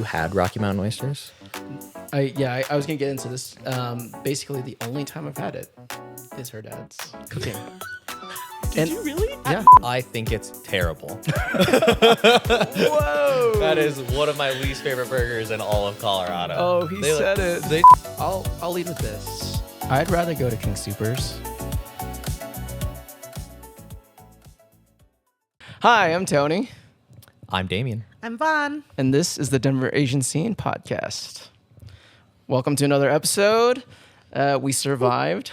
had Rocky Mountain oysters? I was gonna get into this. Basically, the only time I've had it is her dad's cooking. Did you really? Yeah. I think it's terrible. Whoa. That is one of my least favorite burgers in all of Colorado. Oh, he said it. They, I'll lead with this. I'd rather go to King Soopers. Hi, I'm Tony, I'm Damien. I'm Vaughn. and this is the Denver Asian Scene Podcast. Welcome to another episode. We survived.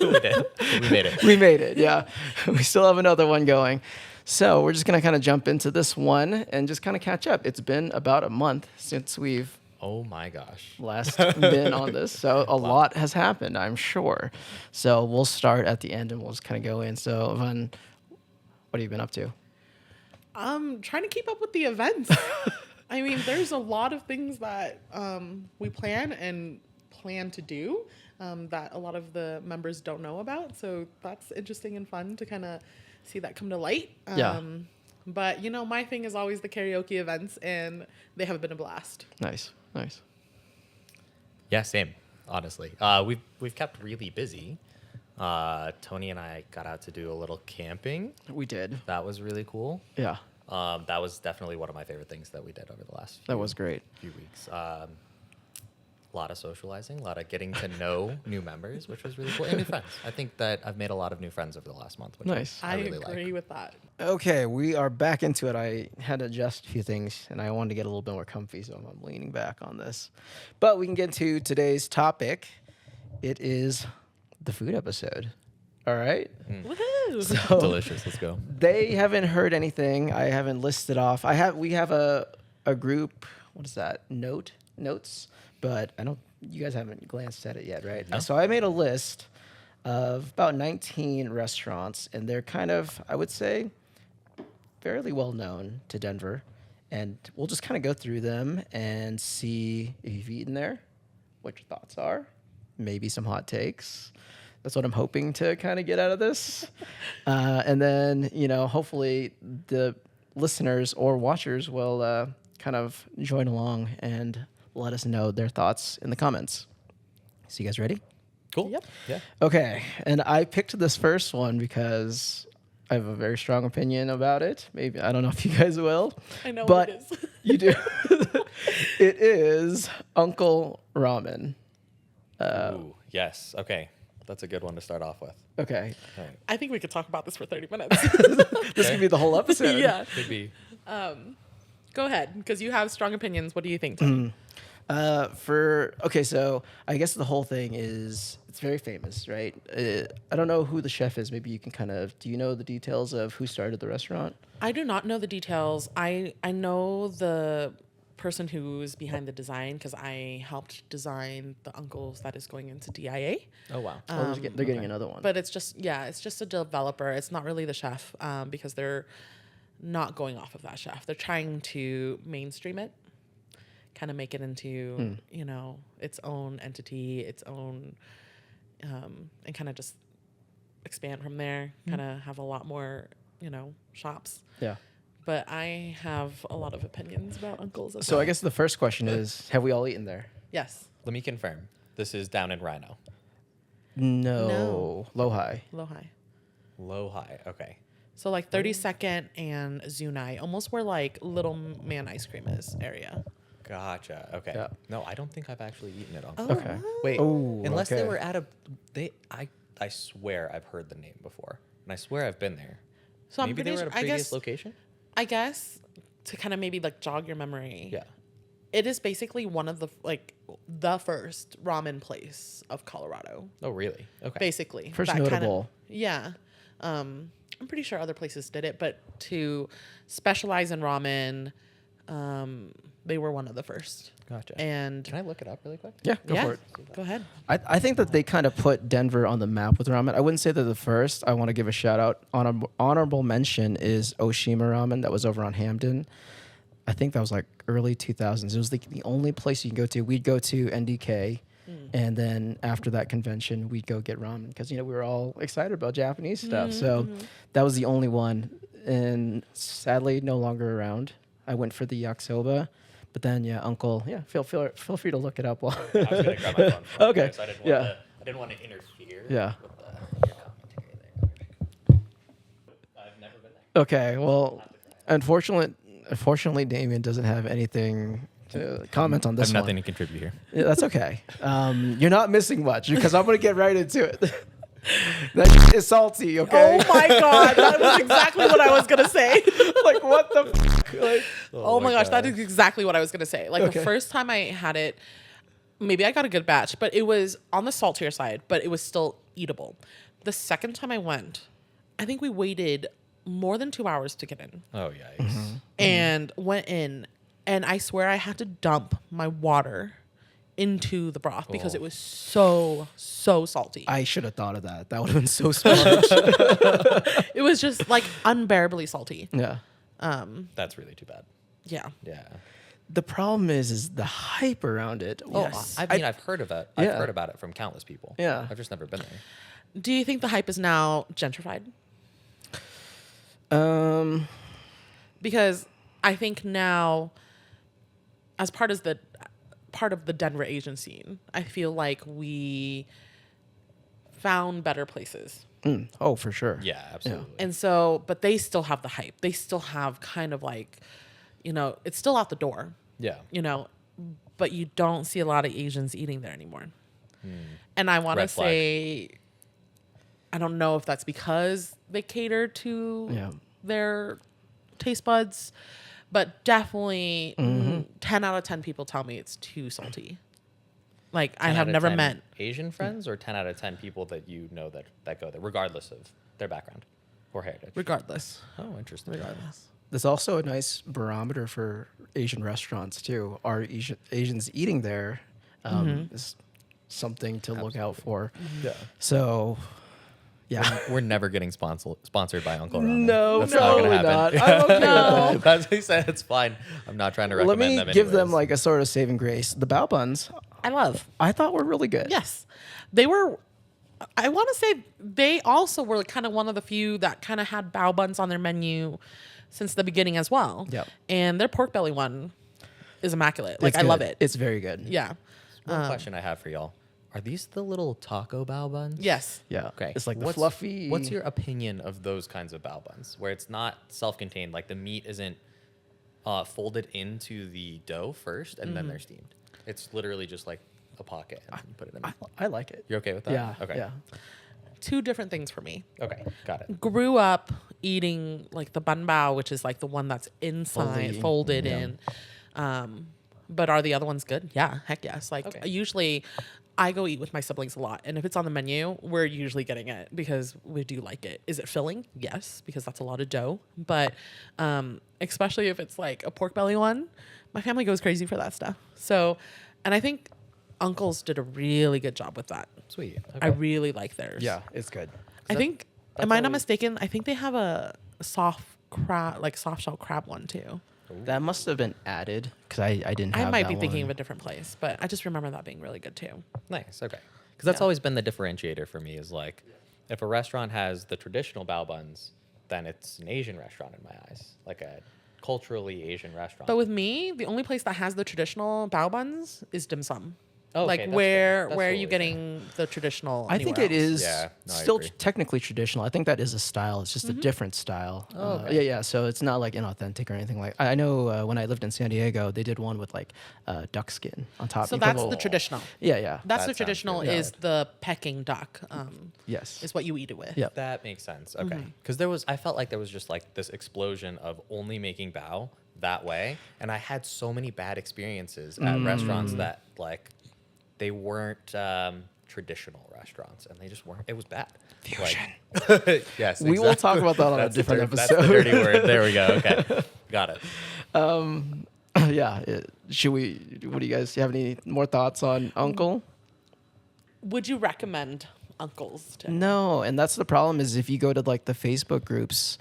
We did. We made it. We made it, yeah. We still have another one going. So we're just going to kind of jump into this one and just kind of catch up. It's been about a month since we've Oh my gosh. last been on this. So a lot has happened, I'm sure. So we'll start at the end and we'll just kind of go in. So, Van, what have you been up to? Trying to keep up with the events. I mean, there's a lot of things that we plan to do that a lot of the members don't know about. So that's interesting and fun to kind of see that come to light. Yeah. But, you know, my thing is always the karaoke events, and they have been a blast. Nice. Yeah, same. Honestly, we've kept really busy. Tony and I got out to do a little camping. We did. That was really cool. Yeah, That was definitely one of my favorite things that we did over the last that was great. few weeks. A lot of socializing, a lot of getting to know new members, which was really cool, and new friends. I think that I've made a lot of new friends over the last month, which Nice. I really agree like. with that. Okay, we are back into it. I had to adjust a few things, and I wanted to get a little bit more comfy, so I'm leaning back on this. But we can get to today's topic. It is the food episode. All right? Woohoo! So Delicious. Let's go. they haven't heard anything. I haven't listed off. We have a group. What is that? Notes. But I don't. You guys haven't glanced at it yet, right? No. So I made a list of about 19 restaurants, and they're kind of, I would say, fairly well known to Denver. And we'll just kind of go through them and see if you've eaten there, what your thoughts are, maybe some hot takes. That's what I'm hoping to kind of get out of this. And then, hopefully the listeners or watchers will kind of join along and let us know their thoughts in the comments. So you guys ready? Cool. Yep. Yeah. Okay. And I picked this first one because I have a very strong opinion about it. Maybe, I don't know if you guys will. I know but what it is. You do. It is Uncle Ramen. Ooh, yes. Okay. That's a good one to start off with. Okay. All right. I think we could talk about this for 30 minutes. This could be the whole episode. Yeah. Could be. Go ahead, because you have strong opinions. What do you think, Tony? So I guess the whole thing is it's very famous, right? I don't know who the chef is. Maybe you can do you know the details of who started the restaurant? I do not know the details. I know the person who's behind the design because I helped design the uncles that is going into DIA. Oh wow. They're getting another one. But it's just a developer. It's not really the chef because they're not going off of that chef. They're trying to mainstream it, kind of make it into its own entity, its own, and kind of just expand from there. Kind of have a lot more shops. Yeah. But I have a lot of opinions about uncles. As So well. I guess the first question is, have we all eaten there? Yes, Let me confirm. This is down in Rhino. No. Low-high. low high. Okay. So like 32nd and Zunai, almost where like Little Man Ice Cream is area. Gotcha. Okay. Yeah. No, I don't think I've actually eaten it on. Oh, Okay. what? Wait. Oh, Unless they okay. were at I swear I've heard the name before, and I swear I've been there. So I'm Maybe they pretty were at a sure, previous location. I guess to kind of maybe like jog your memory. Yeah. It is basically one of the first ramen place of Colorado. Oh, really? Okay. Basically. First That kind of- notable. yeah. I'm pretty sure other places did it, but to specialize in ramen, they were one of the first. Gotcha. And Can I look it up really quick? Yeah, go for it. Go ahead. I think that they kind of put Denver on the map with ramen. I wouldn't say they're the first. I want to give a shout out. Honorable mention is Oshima Ramen that was over on Hamden. I think that was like early 2000s. It was the only place you can go to. We'd go to NDK, and then after that convention, we'd go get ramen because we were all excited about Japanese stuff. So that was the only one, and sadly no longer around. I went for the yakisoba, But then, yeah, Uncle, yeah, feel free to look it up while. I was gonna grab my phone. From Okay. You, so I didn't want to interfere. Yeah. With your commentary there. I've never been there. Okay, well, unfortunately, Damien doesn't have anything to comment on I this have nothing one. to contribute here. Yeah, that's okay. You're not missing much because I'm gonna get right into it. That is salty, okay? Oh my god, that was exactly what I was gonna say. Like what the? Like, Oh my gosh, that is exactly what I was gonna say. Like Okay. the first time I had it, maybe I got a good batch, but it was on the saltier side, but it was still eatable. The second time I went, I think we waited more than 2 hours to get in. Oh yikes! And went in, and I swear I had to dump my water into the broth because it was so salty. I should have thought of that. That would have been so smart. It was just like unbearably salty. Yeah. That's really too bad. Yeah. Yeah. The problem is the hype around it. Oh, Yes. I mean, I've heard of it. I've Yeah. heard about it from countless people. Yeah. I've just never been there. Do you think the hype is now gentrified? Because I think now, as part of the Denver Asian scene, I feel like we found better places. Oh, for sure. Yeah, absolutely. And so, but they still have the hype. They still have kind of like, it's still out the door, Yeah. but you don't see a lot of Asians eating there anymore. And I want to Red flag. say, I don't know if that's because they cater to Yeah. their taste buds, but definitely 10 out of 10 people tell me it's too salty. Like I 10 have out of never 10 met Asian friends, or 10 out of 10 people that you know that go there, regardless of their background or heritage. regardless. Oh, interesting. There's also a nice barometer for Asian restaurants too. Are Asians eating there? Is something to look out for. Yeah. So, yeah. We're never getting sponsored by Uncle Ramen. No, That's not gonna probably happen. not. I'm okay with that. That's what he said. It's fine. I'm not trying to Let recommend me them. give them anyways. like a sort of saving grace. The bao buns, I love. I thought were really good. Yes. They were, I want to say they also were kind of one of the few that kind of had bao buns on their menu since the beginning as well. Yep. And their pork belly one is immaculate. Like It's I good. love it. It's very good. Yeah. One question I have for y'all: are these the little taco bao buns? Yes. Yeah. Okay. It's like the fluffy. What's your opinion of those kinds of bao buns, where it's not self-contained, like the meat isn't folded into the dough first and then they're steamed? It's literally just like a pocket and you put it in. I like it. You're okay with that? Yeah. Okay. Yeah. Two different things for me. Okay. Got it. Grew up eating like the bun bao, which is like the one that's inside, Fully, folded yeah. in. But are the other ones good? Yeah, heck yes. Like Okay. usually I go eat with my siblings a lot. And if it's on the menu, we're usually getting it because we do like it. Is it filling? Yes, because that's a lot of dough. But especially if it's like a pork belly one, my family goes crazy for that stuff. So, and I think Uncle's did a really good job with that. Sweet. I Okay. really like theirs. Yeah. It's good. I think, am I not always- mistaken? I think they have a soft crab, like soft shell crab one too. That must have been added because I didn't have I might that be thinking one. of a different place, but I just remember that being really good too. Nice. Okay. Because that's Yeah. always been the differentiator for me, is like, if a restaurant has the traditional bao buns, then it's an Asian restaurant in my eyes, like a culturally Asian restaurant. But with me, the only place that has the traditional bao buns is dim sum. Oh, okay, like that's fair. where That's are you totally fair. getting the traditional? I think anywhere it else? is Yeah, no, I still agree. technically traditional. I think that is a style. It's just a different style. okay. Yeah, yeah. So it's not like inauthentic or anything like. I know when I lived in San Diego, they did one with like duck skin on top. So You put a that's little- the traditional. Yeah, yeah. That's That the sounds traditional really is good. the Peking duck. Yes. Is what you eat it with. Yep. That makes sense. Okay. Because I felt like there was just like this explosion of only making bao that way. And I had so many bad experiences at restaurants that like they weren't traditional restaurants, and they just weren't. It was bad. Fusion. Like, yes. We will talk about that on a That's the different That's the episode. dirty word. There we go. Okay. Got it. Yeah. Should we? What do you guys have any more thoughts on Uncle? Would you recommend Uncle's to? No, and that's the problem is if you go to like the Facebook groups,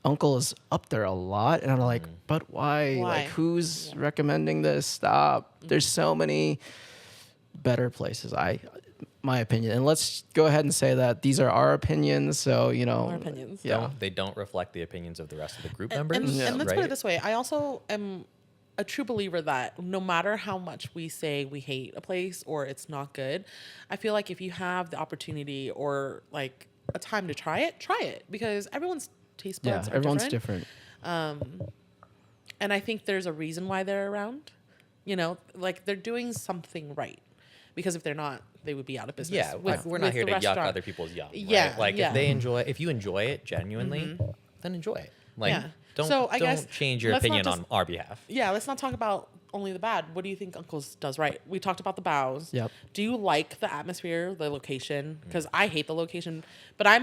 Uncle is up there a lot, and I'm like, but why? Why? Like, who's recommending this? Stop. There's so many better places. My opinion, and let's go ahead and say that these are our opinions. So Our opinions. Yeah. They don't reflect the opinions of the rest of the group members. And let's put right? it this way: I also am a true believer that no matter how much we say we hate a place or it's not good, I feel like if you have the opportunity or like a time to try it because everyone's taste buds are everyone's different. And I think there's a reason why they're around. You know, like they're doing something right. Because if they're not, they would be out of business. Yeah, we're not here to yuck other people's yum. Yeah, right? Like yeah. if you enjoy it genuinely, then enjoy it. Like, Yeah. don't So I guess change your let's not opinion just- on our behalf. Yeah, let's not talk about only the bad. What do you think Uncle's does right? We talked about the bows. Yep. Do you like the atmosphere, the location? Because I hate the location, but I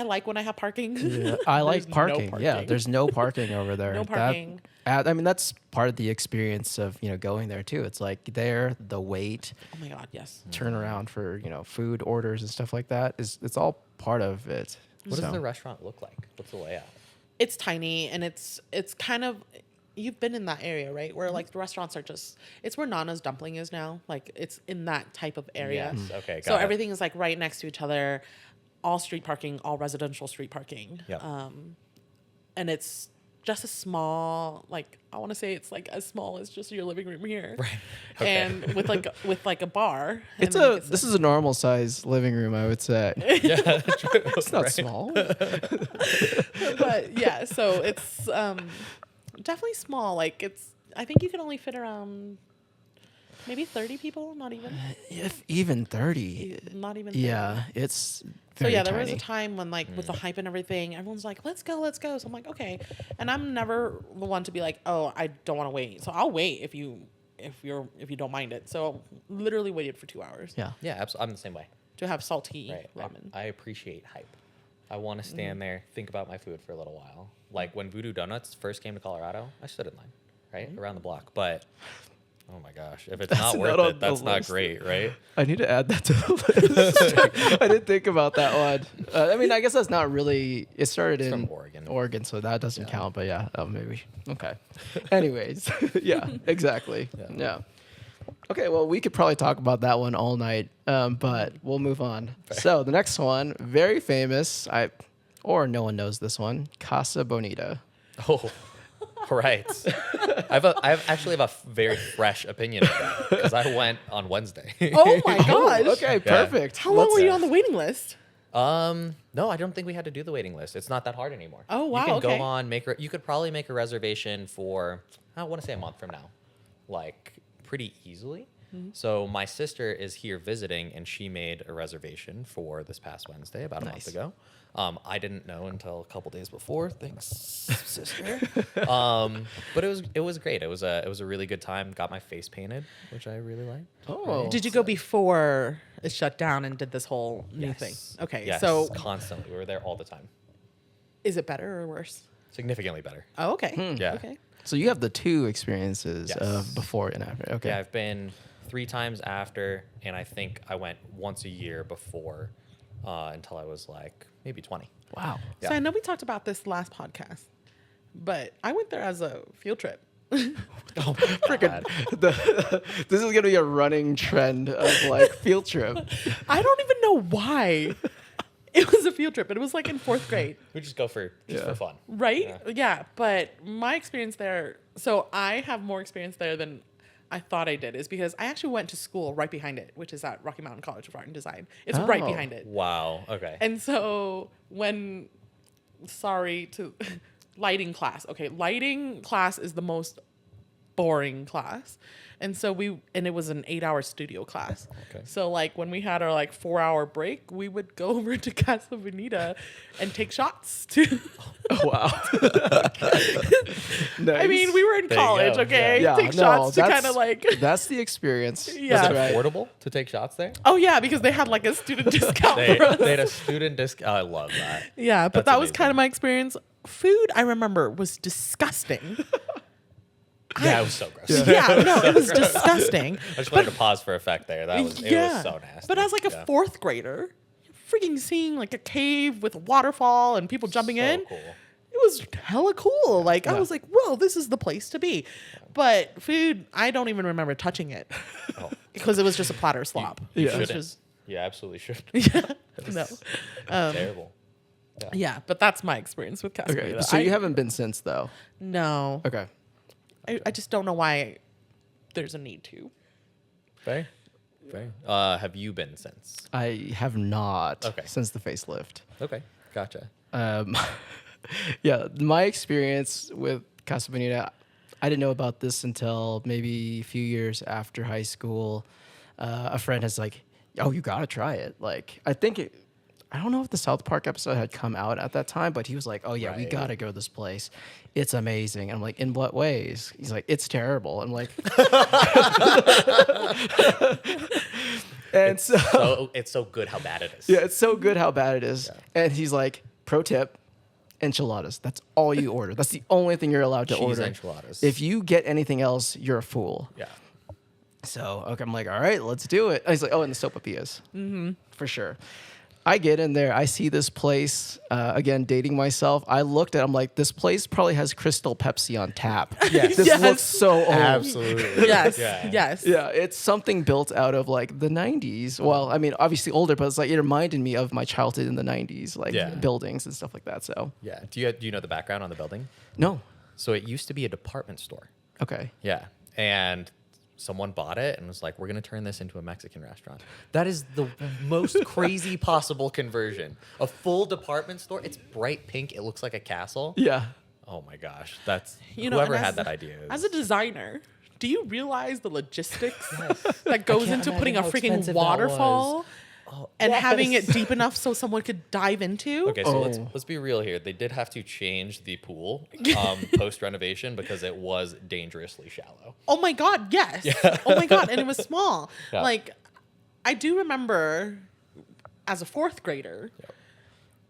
like when I have parking. Yeah, I like There's no parking. Yeah, there's no parking over there. No parking. I mean, that's part of the experience of going there too. It's like the wait, Oh my God, yes. turnaround for food orders and stuff like that. It's all part of it. What So- does the restaurant look like? What's the layout? It's tiny and it's kind of, you've been in that area, right? Where like the restaurants are it's where Nana's Dumpling is now. Like it's in that type of area. Yes. Okay. So got it. everything is like right next to each other, all street parking, all residential street parking. Yep. And it's just a small, like I want to say it's like as small as just your living room here, Right. Okay. and with like a bar. And then you can This is a normal size living room, I would say. Yeah, true. It's not Right. small. but yeah, so it's definitely small. Like I think you can only fit around maybe 30 people, not even, If even 30. not even 30. Yeah, it's So very yeah, there tiny. was a time when like with the hype and everything, everyone's like, let's go. So I'm like, okay. And I'm never the one to be like, oh, I don't want to wait. So I'll wait if you don't mind it. So literally waited for 2 hours Yeah. Yeah, absolutely. I'm the same way. to have salty Right. ramen. I appreciate hype. I want to stand there, think about my food for a little while. Like when Voodoo Donuts first came to Colorado, I stood in line, right? Around the block. But oh my gosh, if it's That's not not worth on it, that's the not list. great, right? I need to add that to the list. I didn't think about that one. I mean, I guess that's not really. It started It's in from Oregon. so that doesn't Yeah. count. But yeah, maybe. Okay. Anyways, yeah, exactly. Yeah. Okay, well, we could probably talk about that one all night, but we'll move on. So the next one, very famous. Or no one knows this one. Casa Bonita. Oh, right. I actually have a very fresh opinion of that because I went on Wednesday. Oh my gosh. Okay, perfect. How long were you Yeah. on the waiting list? No, I don't think we had to do the waiting list. It's not that hard anymore. Oh, wow, You can okay. go on, you could probably make a reservation for, I want to say a month from now, like pretty easily. Mm-hmm. So my sister is here visiting and she made a reservation for this past Wednesday about a month Nice. ago. I didn't know until a couple days before. Thanks, sister. But it was great. It was a really good time. Got my face painted, which I really liked. Oh. Did you go before it shut down and did this whole new thing? Yes. Okay, Yes, so constantly. We were there all the time. is it better or worse? Significantly better. Oh, okay. Yeah. Okay. So you have the two experiences Yes. of before and after. Okay. Yeah, I've been 3 times after, and I think I went once a year before until I was like maybe 20. Wow. Yeah. So I know we talked about this last podcast, but I went there as a field trip. Oh, Freaking, this is gonna be a running trend of like field trip. I don't even know why. It was a field trip, but it was like in 4th grade, We just go for fun. right? Yeah. Yeah, but my experience there, so I have more experience there than I thought I did, is because I actually went to school right behind it, which is at Rocky Mountain College of Art and Design. It's right Oh. behind it. Wow. Okay. And so lighting class. Okay, lighting class is the most boring class. And so it was an 8-hour studio class. Okay. So like when we had our like 4-hour break, we would go over to Casa Bonita and take shots too. Oh, wow. Nice. I mean, we were in There you college, go. okay? Yeah, Take no, shots to that's- kind of like that's the experience. Yeah. Was it Right. affordable to take shots there? Oh yeah, because they had like a student discount They for us. had a student discount. I love that. Yeah, but That's that was kind amazing. of my experience. Food, I remember, was disgusting. Yeah, it was so gross. Yeah, no, it was disgusting. I just wanted to pause for effect there. It was so nasty. But as like a Yeah. 4th grader, freaking seeing like a cave with a waterfall and people jumping So in, cool. it was hella cool. Like I Yeah. was like, whoa, this is the place to be. But food, I don't even remember touching it Oh, because it was just a platter of slop. you Yeah. It was shouldn't. just You absolutely should. yeah, no, Terrible. yeah. But that's my experience with Casa Okay. Bonita. So you haven't been since though. no. Okay. I just don't know why there's a need to. Fair. Have you been since? I have not Okay. since the facelift. Okay, gotcha. Yeah, my experience with Casa Bonita, I didn't know about this until maybe a few years after high school. A friend has like, oh, you gotta try it. Like, I don't know if the South Park episode had come out at that time, but he was like, oh yeah, we Right. gotta go to this place. It's amazing. I'm like, in what ways? He's like, it's terrible. I'm like, and So it's so good how bad it is. yeah, it's so good how bad it is. And he's like, pro tip, enchiladas. That's all you order. That's the only thing you're allowed to Cheese order. enchiladas. If you get anything else, you're a fool. Yeah. So okay, I'm like, all right, let's do it. And he's like, oh, and the sopapillas. For sure. I get in there. I see this place. Again, dating myself. I looked at it. I'm like, this place probably has Crystal Pepsi on tap. Yes. This Yes. looks so old. Absolutely. Yes. Yeah. Yes. Yeah, it's something built out of like the 90s. Well, I mean, obviously older, but it's like it reminded me of my childhood in the 90s, like Yeah. buildings and stuff like that. So, Yeah. Do you know the background on the building? no. So it used to be a department store. Okay. Yeah. And someone bought it and was like, we're going to turn this into a Mexican restaurant. That is the most crazy possible conversion. A full department store. It's bright pink. It looks like a castle. Yeah. Oh my gosh. That's You know, whoever and had as- that idea. As a designer, do you realize the logistics that goes can't into putting a imagine how freaking expensive that was. waterfall and having it yes. deep enough so someone could dive into? Okay, so Oh. let's be real here. They did have to change the pool post renovation because it was dangerously shallow. Oh my God, yes. Oh my God, and it was small. Yeah. Like, I do remember as a fourth grader,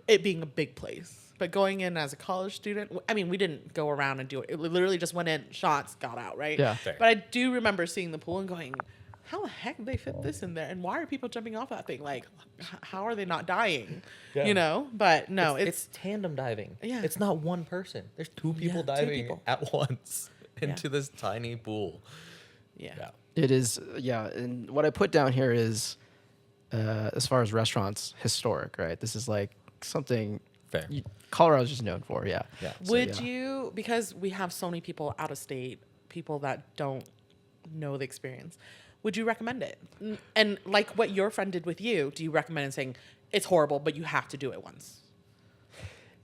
it being a big place. But going in as a college student, I mean, we didn't go around and do it. It literally just went in, shots, got out, right? Yeah. Fair. But I do remember seeing the pool and going, how the heck did they fit this in there? And why are people jumping off that thing? Like, how are they not dying? Yeah. You know? But no, It's tandem diving. Yeah. It's not one person. There's two people Yeah, two diving people. at once into this tiny pool. yeah. Yeah. It is, yeah. And what I put down here is, as far as restaurants, historic, right? This is like something Fair. Colorado's just known for, yeah. Yeah. So, Would yeah. you, because we have so many people out of state, people that don't know the experience, would you recommend it? And like what your friend did with you, do you recommend it saying it's horrible, but you have to do it once?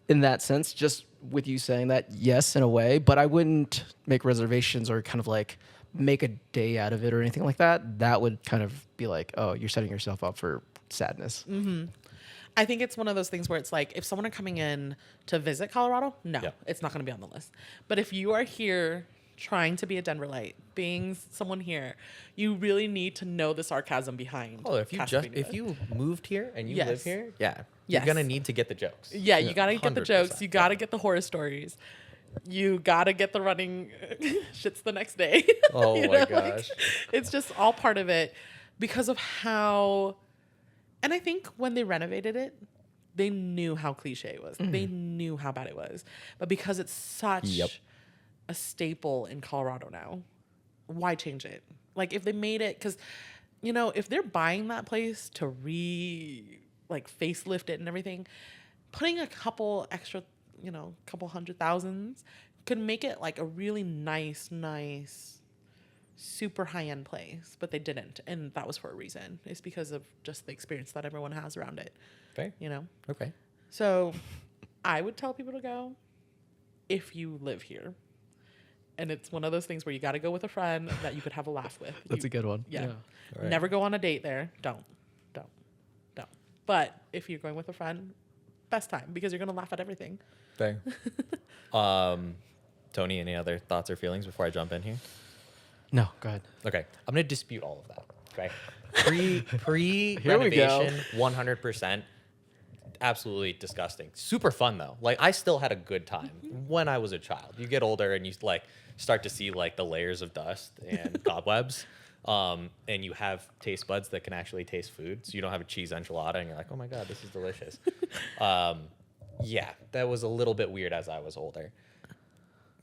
In that sense, just with you saying that, yes, in a way, but I wouldn't make reservations or kind of like make a day out of it or anything like that. That would kind of be like, oh, you're setting yourself up for sadness. I think it's one of those things where it's like, if someone are coming in to visit Colorado, no, Yeah. it's not going to be on the list. But if you are here trying to be a Denverite, being someone here, you really need to know the sarcasm behind. Oh, if Casa Bonita. if you moved here and you Yes. live here, yeah, Yes. you're gonna need to get the jokes. Yeah, you gotta get the jokes. 100%. You gotta get the horror stories. You gotta get the running shits the next day. Oh You my know, gosh. it's just all part of it because of how. And I think when they renovated it, they knew how cliche it was. They knew how bad it was. But because it's such Yep. a staple in Colorado now, why change it? Like if they made it, because you know, if they're buying that place to facelift it and everything, putting a couple extra, couple $100,000 could make it like a really nice, super high-end place. But they didn't, and that was for a reason. It's because of just the experience that everyone has around it. Fair. Okay. So I would tell people to go if you live here. And it's one of those things where you got to go with a friend that you could have a laugh with. That's a good one. Yeah. Right. Never go on a date there. Don't. But if you're going with a friend, best time because you're going to laugh at everything. Fair. Tony, any other thoughts or feelings before I jump in here? No, go ahead. Okay, I'm gonna dispute all of that. Okay, pre Here we go. renovation, 100%. Absolutely disgusting. Super fun though. Like I still had a good time when I was a child. You get older and you like start to see like the layers of dust and cobwebs. And you have taste buds that can actually taste food. So you don't have a cheese enchilada and you're like, oh my God, this is delicious. Yeah, that was a little bit weird as I was older.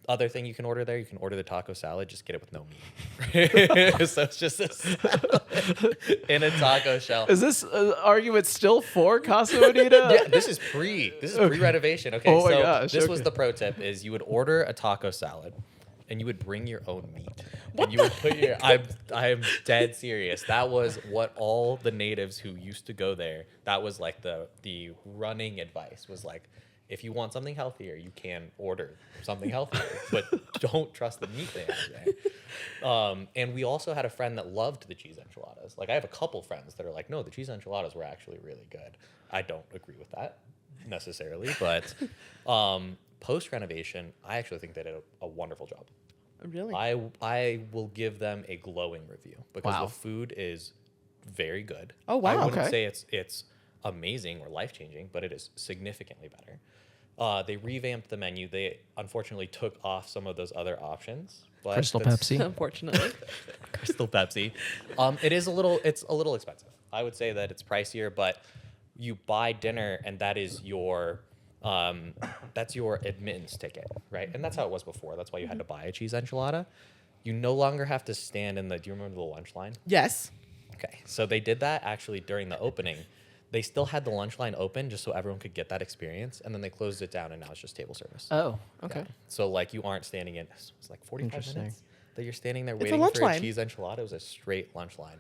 Other thing you can order there, you can order the taco salad, just get it with no meat. So it's just a salad in a taco shell. Is this argument still for Casa Bonita? Yeah, this is pre-renovation. Okay, Oh my so gosh, this okay. was the pro tip: is you would order a taco salad, and you would bring your own meat. And you would put your I'm dead serious. That was what all the natives who used to go there, that was like the running advice was like, if you want something healthier, you can order something healthier, but don't trust the meat they have there. And we also had a friend that loved the cheese enchiladas. Like I have a couple friends that are like, no, the cheese enchiladas were actually really good. I don't agree with that necessarily, but post renovation, I actually think they did a wonderful job. Really? I will give them a glowing review because Wow. the food is very good. Oh, wow. I wouldn't Okay. say it's amazing or life changing, but it is significantly better. They revamped the menu. They unfortunately took off some of those other options. But Crystal that's- Pepsi. Unfortunately. Crystal Pepsi. It's a little expensive. I would say that it's pricier, but you buy dinner and that is your that's your admittance ticket, right? And that's how it was before. That's why you had to buy a cheese enchilada. You no longer have to stand in the. Do you remember the lunch line? Yes. Okay, so they did that actually during the opening. They still had the lunch line open just so everyone could get that experience, and then they closed it down, and now it's just table service. Oh, okay. Yeah. So like you aren't standing in. It's like 45 Interesting. minutes that you're standing there a waiting lunch for a line. cheese enchilada. It was a straight lunch line.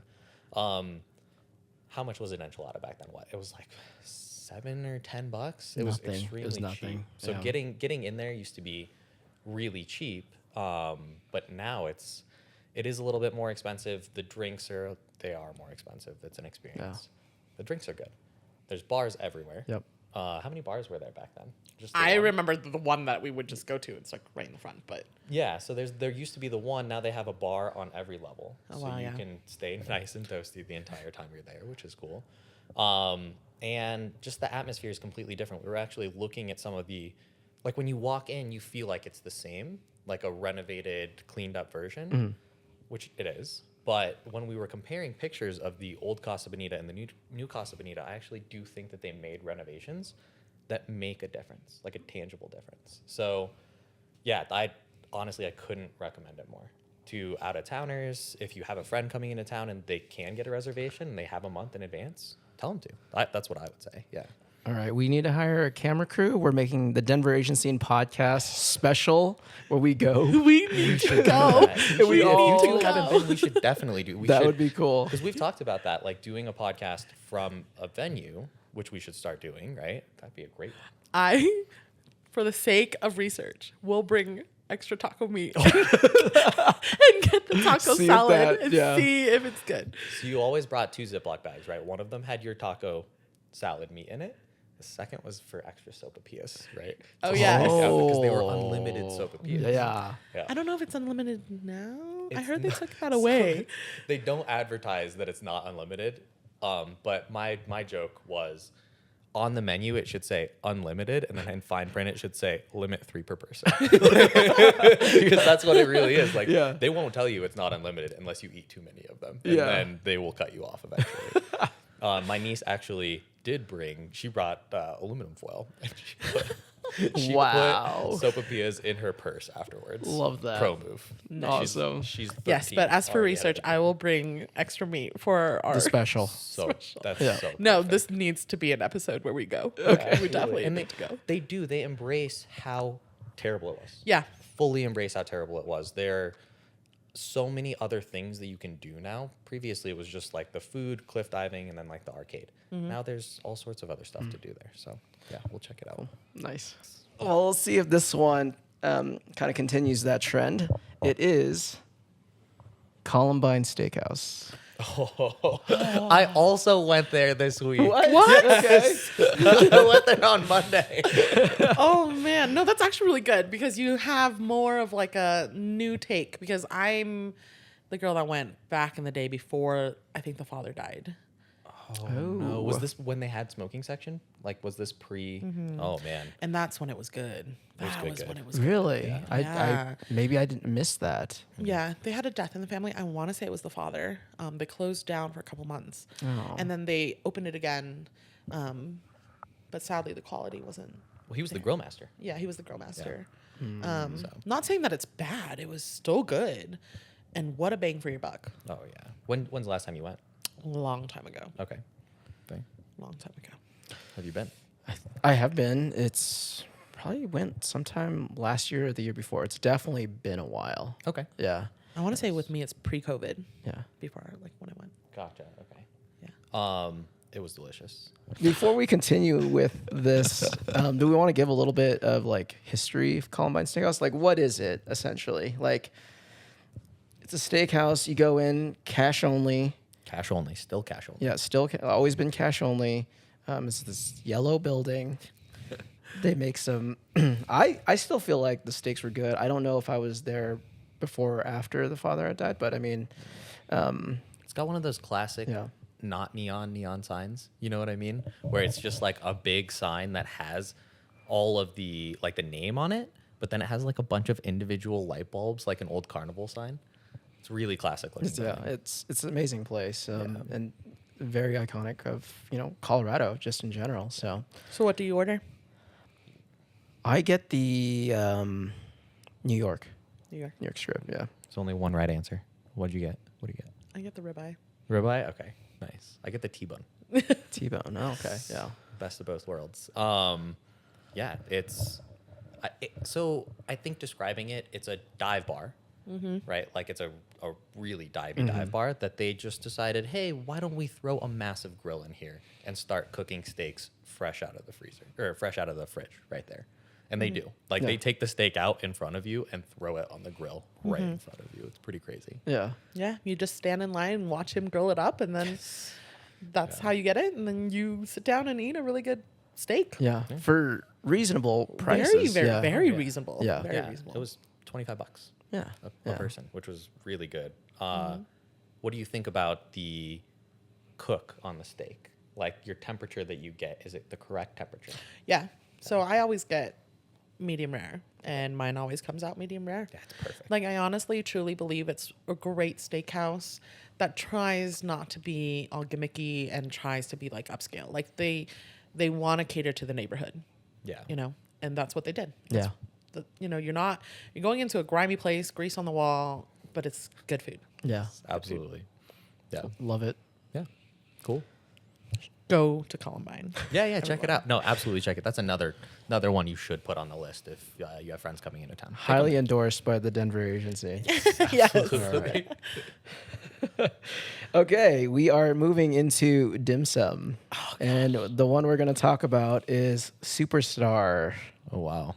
How much was an enchilada back then? What it was like $7 or $10. It was Nothing. It was extremely nothing. cheap. So Yeah. getting in there used to be really cheap, but now it is a little bit more expensive. The drinks are more expensive. It's an experience. The drinks are good. There's bars everywhere. Yep. How many bars were there back then? Just the I one? remember the one that we would just go to. It's like right in the front, but Yeah, so there used to be the one. Now they have a bar on every level, Oh, so wow, you yeah. can stay nice and toasty the entire time you're there, which is cool. And just the atmosphere is completely different. We were actually looking at some of the, like when you walk in, you feel like it's the same, like a renovated, cleaned up version, which it is. But when we were comparing pictures of the old Casa Bonita and the new Casa Bonita, I actually do think that they made renovations that make a difference, like a tangible difference. So, yeah, I couldn't recommend it more to out of towners. If you have a friend coming into town and they can get a reservation and they have a month in advance, tell them to. That's what I would say. Yeah. All right, we need to hire a camera crew. We're making the Denver Asian Scene podcast special where we go. we need to go. If we you all- two haven't been, we should definitely do. That would be cool. Because we've talked about that, like doing a podcast from a venue, which we should start doing, right? That'd be a great one. For the sake of research, will bring extra taco meat and get the taco See if salad that- and yeah. see if it's good. So you always brought 2 Ziploc bags, right? One of them had your taco salad meat in it. The second was for extra sopapillas, right? Oh, To yes. make up, because they were Oh. unlimited sopapillas. Yeah. I don't know if it's unlimited now. I It's heard they not- took that away. They don't advertise that it's not unlimited. But my joke was, on the menu it should say unlimited, and then in fine print it should say limit 3 per person. Because that's what it really is. Like Yeah. they won't tell you it's not unlimited unless you eat too many of them, and Yeah. then they will cut you off eventually. My niece actually did bring. She brought aluminum foil. And she Wow. put sopapillas in her purse afterwards. Love that. Pro move. Awesome. She's 13, Yes, but as for already research, edited. I will bring extra meat for our The special. So that's Yeah. so No, perfect. this needs to be an episode where we go. Okay. We definitely And need to go. They do. They embrace how terrible it was. Yeah. Fully embrace how terrible it was. There are so many other things that you can do now. Previously, it was just like the food, cliff diving, and then like the arcade. Now there's all sorts of other stuff to do there. So yeah, we'll check it out. Nice. Well, we'll see if this one kind of continues that trend. It is Columbine Steakhouse. I also went there this week. What? Okay. I went there on Monday. Oh man, no, that's actually really good because you have more of like a new take. Because I'm the girl that went back in the day before I think the father died. No, was this when they had smoking section? Like, was this pre? Oh man, And that's when it was good. That good, was good. when it was good. Really? Yeah. I maybe I didn't miss that. Yeah, they had a death in the family. I want to say it was the father. They closed down for a couple months, Oh. and then they opened it again. But sadly, the quality wasn't. well, he was the grill master. Yeah, he was the grill master. So. Not saying that it's bad. It was still good, and what a bang for your buck. Oh yeah. When's the last time you went? Long time ago. Okay. Thing. Long time ago. Have you been? I have been. It's probably went sometime last year or the year before. It's definitely been a while. Okay. Yeah. I want to say with me, it's pre-COVID. Yeah. Before like when I went. Gotcha. Okay. Yeah. It was delicious. Before we continue with this, do we want to give a little bit of like history of Columbine Steakhouse? Like, what is it essentially? Like, it's a steakhouse. You go in, cash only. Cash only. Still cash only. Yeah, still always been cash only. It's this yellow building. They make some. I still feel like the steaks were good. I don't know if I was there before or after the father had died, but I mean, It's got one of those classic, Yeah. not neon signs. You know what I mean? Where it's just like a big sign that has all of the like the name on it, but then it has like a bunch of individual light bulbs, like an old carnival sign. It's really classic looking. it's an amazing place and very iconic of Colorado just in general. So So what do you order? I get the New York New York. strip. Yeah, There's only one right answer. What'd you get? What do you get? I get the ribeye. Ribeye? Okay, nice. I get the T-bone. T-bone. Oh, okay, yeah. Best of both worlds. Yeah, so I think describing it, it's a dive bar, right? Like it's a really divey dive bar that they just decided, hey, why don't we throw a massive grill in here and start cooking steaks fresh out of the freezer or fresh out of the fridge right there. And they do. Like they take the steak out in front of you and throw it on the grill right in front of you. It's pretty crazy. Yeah. Yeah, you just stand in line and watch him grill it up, and then that's how you get it. And then you sit down and eat a really good steak. Yeah. For reasonable prices. Very reasonable. Yeah. Very Yeah, reasonable. it was $25 Yeah. a person, which was really good. What do you think about the cook on the steak? Like your temperature that you get, is it the correct temperature? Yeah. So I always get medium rare, and mine always comes out medium rare. That's perfect. Like I honestly, truly believe it's a great steakhouse that tries not to be all gimmicky and tries to be like upscale. Like they want to cater to the neighborhood, Yeah. and that's what they did. Yeah. You're going into a grimy place, grease on the wall, but it's good food. Yeah. Absolutely. Yeah. Love it. Yeah. Cool. Go to Columbine. Yeah, check it out. No, absolutely check it. That's another one you should put on the list if you have friends coming into town. Highly endorsed by the Denver agency. Yes. All right. Okay, we are moving into dim sum. And the one we're going to talk about is Superstar. Oh, wow.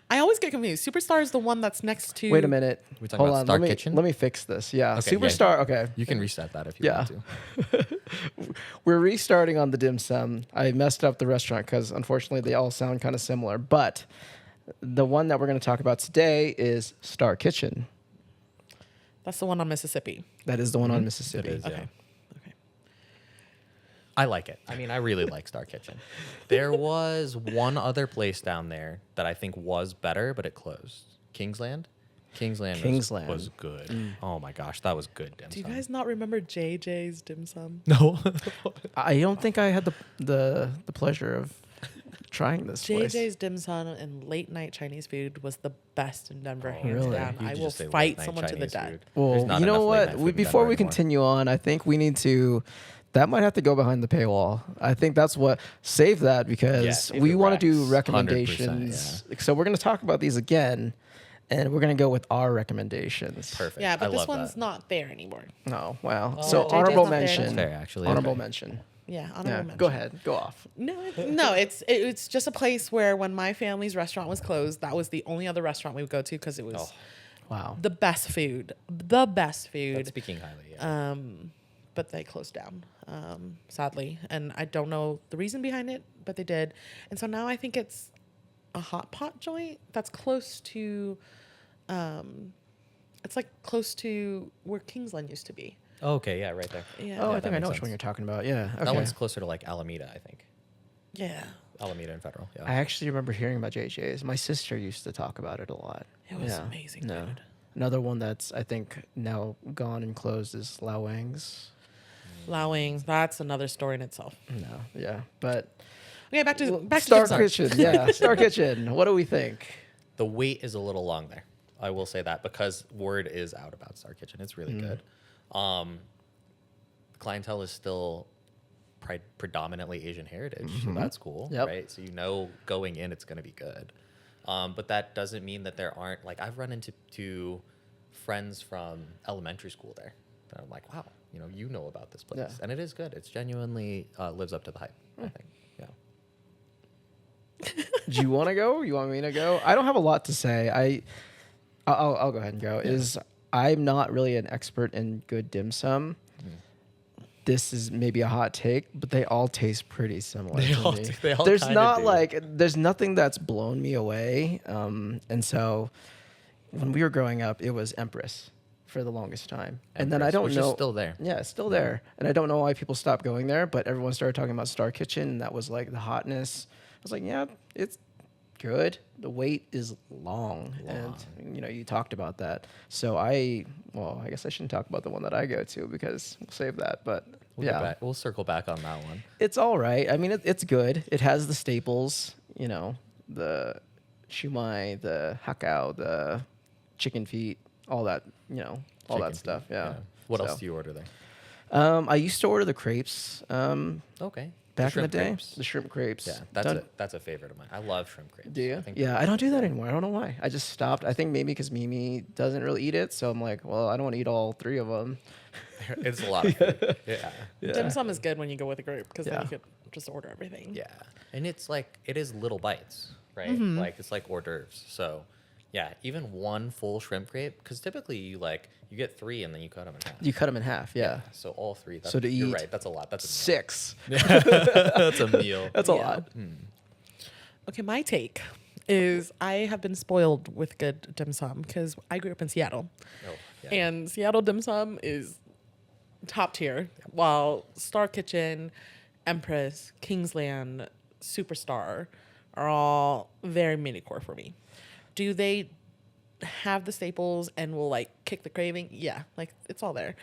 I always get confused. Superstar is the one that's next to. Wait a minute. We talking Hold about on. Star let me, Kitchen? Let me fix this. Yeah. Okay, yeah. Superstar. Okay. You can reset that if you Yeah. want to. We're restarting on the dim sum. I messed up the restaurant because unfortunately they all sound kind of similar. But the one that we're going to talk about today is Star Kitchen. That's the one on Mississippi. That is the one on Mississippi. It is, yeah. Okay. Okay. I like it. I mean, I really like Star Kitchen. There was one other place down there that I think was better, but it closed. Kingsland? Kingsland. was good. Oh my gosh, that was good dim Do you sum. guys not remember JJ's dim sum? No. I don't think I had the pleasure of trying this place. JJ's dim sum and late night Chinese food was the best in Denver, hands Really? down. You I just will say fight late-night someone to the Chinese death. food. There's Well, not you know enough what? late-night food in Before Denver we anymore. continue on, I think we need to. That might have to go behind the paywall. I think that's what save that because save we the want to do recs. recommendations. So we're going to talk about these again, and we're going to go with our recommendations. Perfect. Yeah, but I this love one's that. not there anymore. Oh wow! Oh, So JJ's honorable not there. mention. That's fair, actually. Honorable Okay. mention. Yeah, honorable Yeah, mention. go ahead. Go off. No, it's just a place where when my family's restaurant was closed, that was the only other restaurant we would go to because it was Oh. Wow. the best food. The best food. That's speaking highly. Yeah. But they closed down, sadly. And I don't know the reason behind it, but they did. And so now I think it's a hot pot joint that's close to, it's like close to where Kingsland used to be. Okay, yeah, right there. Yeah. Oh, I that think I makes know which sense. one you're talking about. Yeah. Okay. That one's closer to like Alameda, I think. Yeah. Alameda and Federal. Yeah. I actually remember hearing about JJ's. My sister used to talk about it a lot. It was amazing food. Another one that's I think now gone and closed is Lao Wang's. Lao Wings, that's another story in itself. No, yeah, but Okay, back to Star Star Kitchen. Yeah, Star Kitchen. What do we think? The wait is a little long there. I will say that because word is out about Star Kitchen. It's really good. Clientele is still predominantly Asian heritage, so that's cool, Yep. right? So you know going in, it's going to be good. But that doesn't mean that there aren't, like, I've run into friends from elementary school there. And I'm like, wow, you know about this place. Yeah. And it is good. It's genuinely lives up to the hype, I think. Yeah. Do you want to go? You want me to go? I don't have a lot to say. I'll go ahead and go. Yeah. I'm not really an expert in good dim sum. This is maybe a hot take, but they all taste pretty similar to me. They all There's kinda not do. there's nothing that's blown me away. And so when we were growing up, it was Empress for the longest time. And then I Empress, don't which know. is still there. Yeah, it's still there. And I don't know why people stopped going there, but everyone started talking about Star Kitchen, and that was like the hotness. I was like, yeah, it's good. The wait is long. And you talked about that. So I guess I shouldn't talk about the one that I go to because we'll save that. But We'll get back. We'll circle back on that one. it's all right. I mean, it's good. It has the staples, the shumai, the hakao, the chicken feet, all that, all that Chicken stuff. feet, Yeah. What So, else do you order there? I used to order the crepes. Okay. Back in the shrimp day, crepes. the shrimp crepes. Yeah, Done- that's a favorite of mine. I love shrimp crepes. Do you? I think Yeah, I don't do that anymore. I don't know why. I just stopped. I think maybe because Mimi doesn't really eat it, so I'm like, well, I don't want to eat all 3 of them. it's a lot of food. Yeah. Dim sum is good when you go with a group because Yeah. then you could just order everything. Yeah. And it's like, it is little bites, right? Mm-hmm. Like, it's like hors d'oeuvres. So, yeah, even one full shrimp crepe, because typically you get 3 and then you cut them in half. You cut them in half. Yeah. So all 3. So to you're eat right. That's a lot. That's a 6. meal. That's a meal. That's a Yeah. lot. Okay, my take is I have been spoiled with good dim sum because I grew up in Seattle. Oh, yeah. And Seattle dim sum is top tier, while Star Kitchen, Empress, Kingsland, Superstar are all very mini core for me. Do they have the staples and will like kick the craving? Yeah, like it's all there.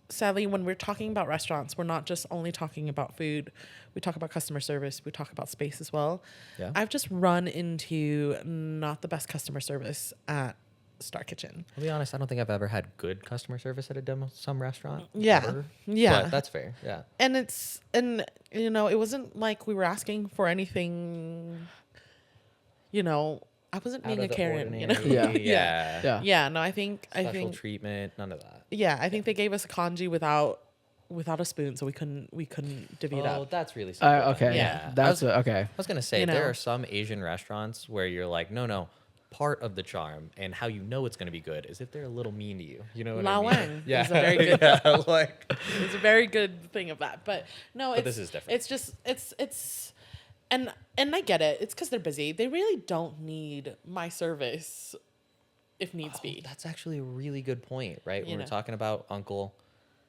Sadly, when we're talking about restaurants, we're not just only talking about food. We talk about customer service. We talk about space as well. Yeah. I've just run into not the best customer service at Star Kitchen. I'll be honest, I don't think I've ever had good customer service at a dim sum restaurant. Yeah. ever. Yeah. But that's fair. Yeah. And it wasn't like we were asking for anything, I wasn't being Out a of the Karen, ordinary. Yeah. Yeah. Yeah. Yeah, no, I think Special treatment, none of that. I think they gave us a congee without a spoon, so we couldn't divvy it Oh, up. that's really simple. Okay. Yeah. Okay. I was gonna say You there know. are some Asian restaurants where you're like, no. Part of the charm and how you know it's gonna be good is if they're a little mean to you. You know what La I mean? Wang Yeah. is a very good yeah, like It's a very good thing of that. But no, But this is different. It's just it's and I get it. It's because they're busy. They really don't need my service if needs be. that's actually a really good point, right? You We're know. talking about Uncle.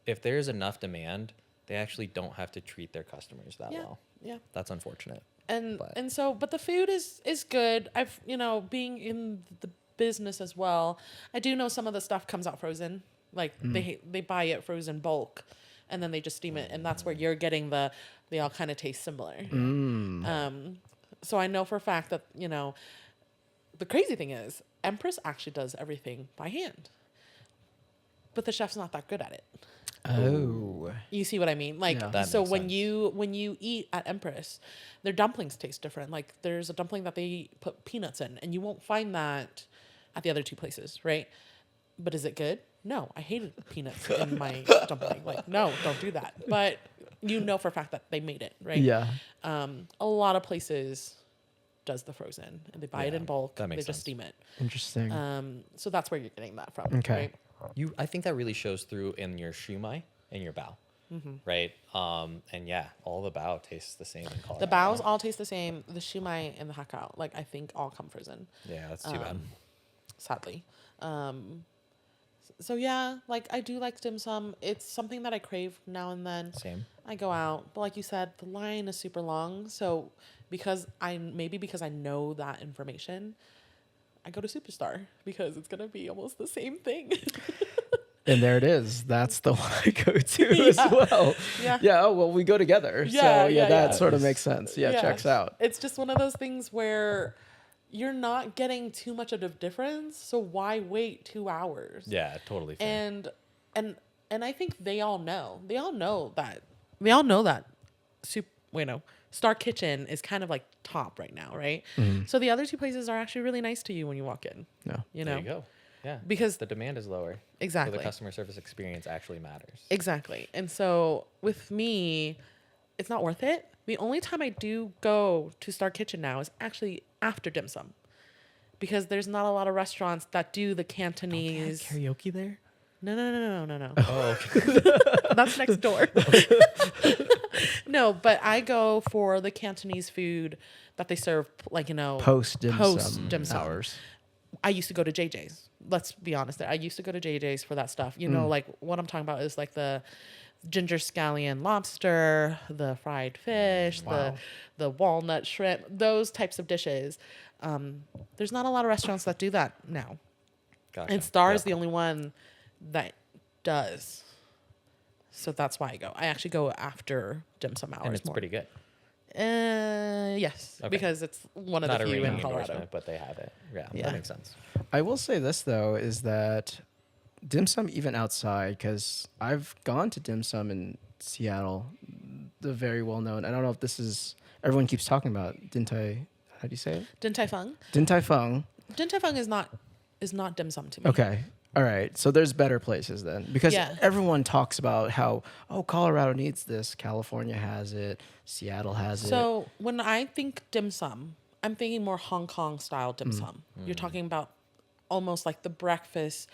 If there's enough demand, they actually don't have to treat their customers that well. Yeah. That's unfortunate. But the food is good. I've being in the business as well, I do know some of the stuff comes out frozen. Like they buy it frozen bulk, and then they just steam it, and that's where you're getting they all kind of taste similar. So I know for a fact that the crazy thing is Empress actually does everything by hand, but the chef's not that good at it. Oh. You see what I mean? Like, Yeah. That so makes when sense. you eat at Empress, their dumplings taste different. Like, there's a dumpling that they put peanuts in, and you won't find that at the other 2 places, right? But is it good? No, I hated peanuts in my dumpling. Like, no, don't do that. But for a fact that they made it, right? Yeah. A lot of places does the frozen, and they buy it Yeah, in bulk. that They makes just sense. steam it. Interesting. So that's where you're getting that from. Okay. Right? I think that really shows through in your shumai and your bao, right? And yeah, all the bao tastes the same in Colorado. The baos all taste the same. The shumai and the hakao, like, I think all come frozen. Yeah, that's too bad. Sadly. So yeah, like, I do like dim sum. It's something that I crave now and then. Same. I go out, but like you said, the line is super long. So because I know that information, I go to Superstar because it's gonna be almost the same thing. And there it is. That's the one I go to as well. Yeah. Yeah. Oh, well, we go together. Yeah, So yeah, that yeah. sort of makes sense. Yeah. Checks out. It's just one of those things where you're not getting too much of a difference. So why wait 2 hours? Yeah, totally fair. And I think they all know. They all know that Star Kitchen is kind of like top right now, right? So the other two places are actually really nice to you when you walk in. Yeah. You There know, you go. Yeah. Because the demand is lower. Exactly. So the customer service experience actually matters. Exactly. And so with me, it's not worth it. The only time I do go to Star Kitchen now is actually after dim sum, because there's not a lot of restaurants that do the Cantonese. Karaoke there? No. Oh, okay. That's next door. No, but I go for the Cantonese food that they serve, like, Post dim dim sum hours. I used to go to JJ's. Let's be honest there. I used to go to JJ's for that stuff. Like what I'm talking about is like the ginger scallion lobster, the fried fish, Wow. the walnut shrimp, those types of dishes. There's not a lot of restaurants that do that now. Gotcha. And Star Yep. is the only one that does. So that's why I go. I actually go after dim sum hours And it's more. pretty good. Yes, Okay. because it's one of Not the a few ringing in Colorado. endorsement, but they have it. Yeah, Yeah. that makes sense. I will say this though is that dim sum even outside, because I've gone to dim sum in Seattle, the very well known. I don't know if this is everyone keeps talking about Din Tai. How do you say it? Din Tai Fung. Din Tai Fung. Din Tai Fung is not dim sum to me. Okay. All right. So there's better places then, because Yeah. everyone talks about how, Colorado needs this, California has it, Seattle has it. So when I think dim sum, I'm thinking more Hong Kong style dim sum. You're talking about almost like the breakfast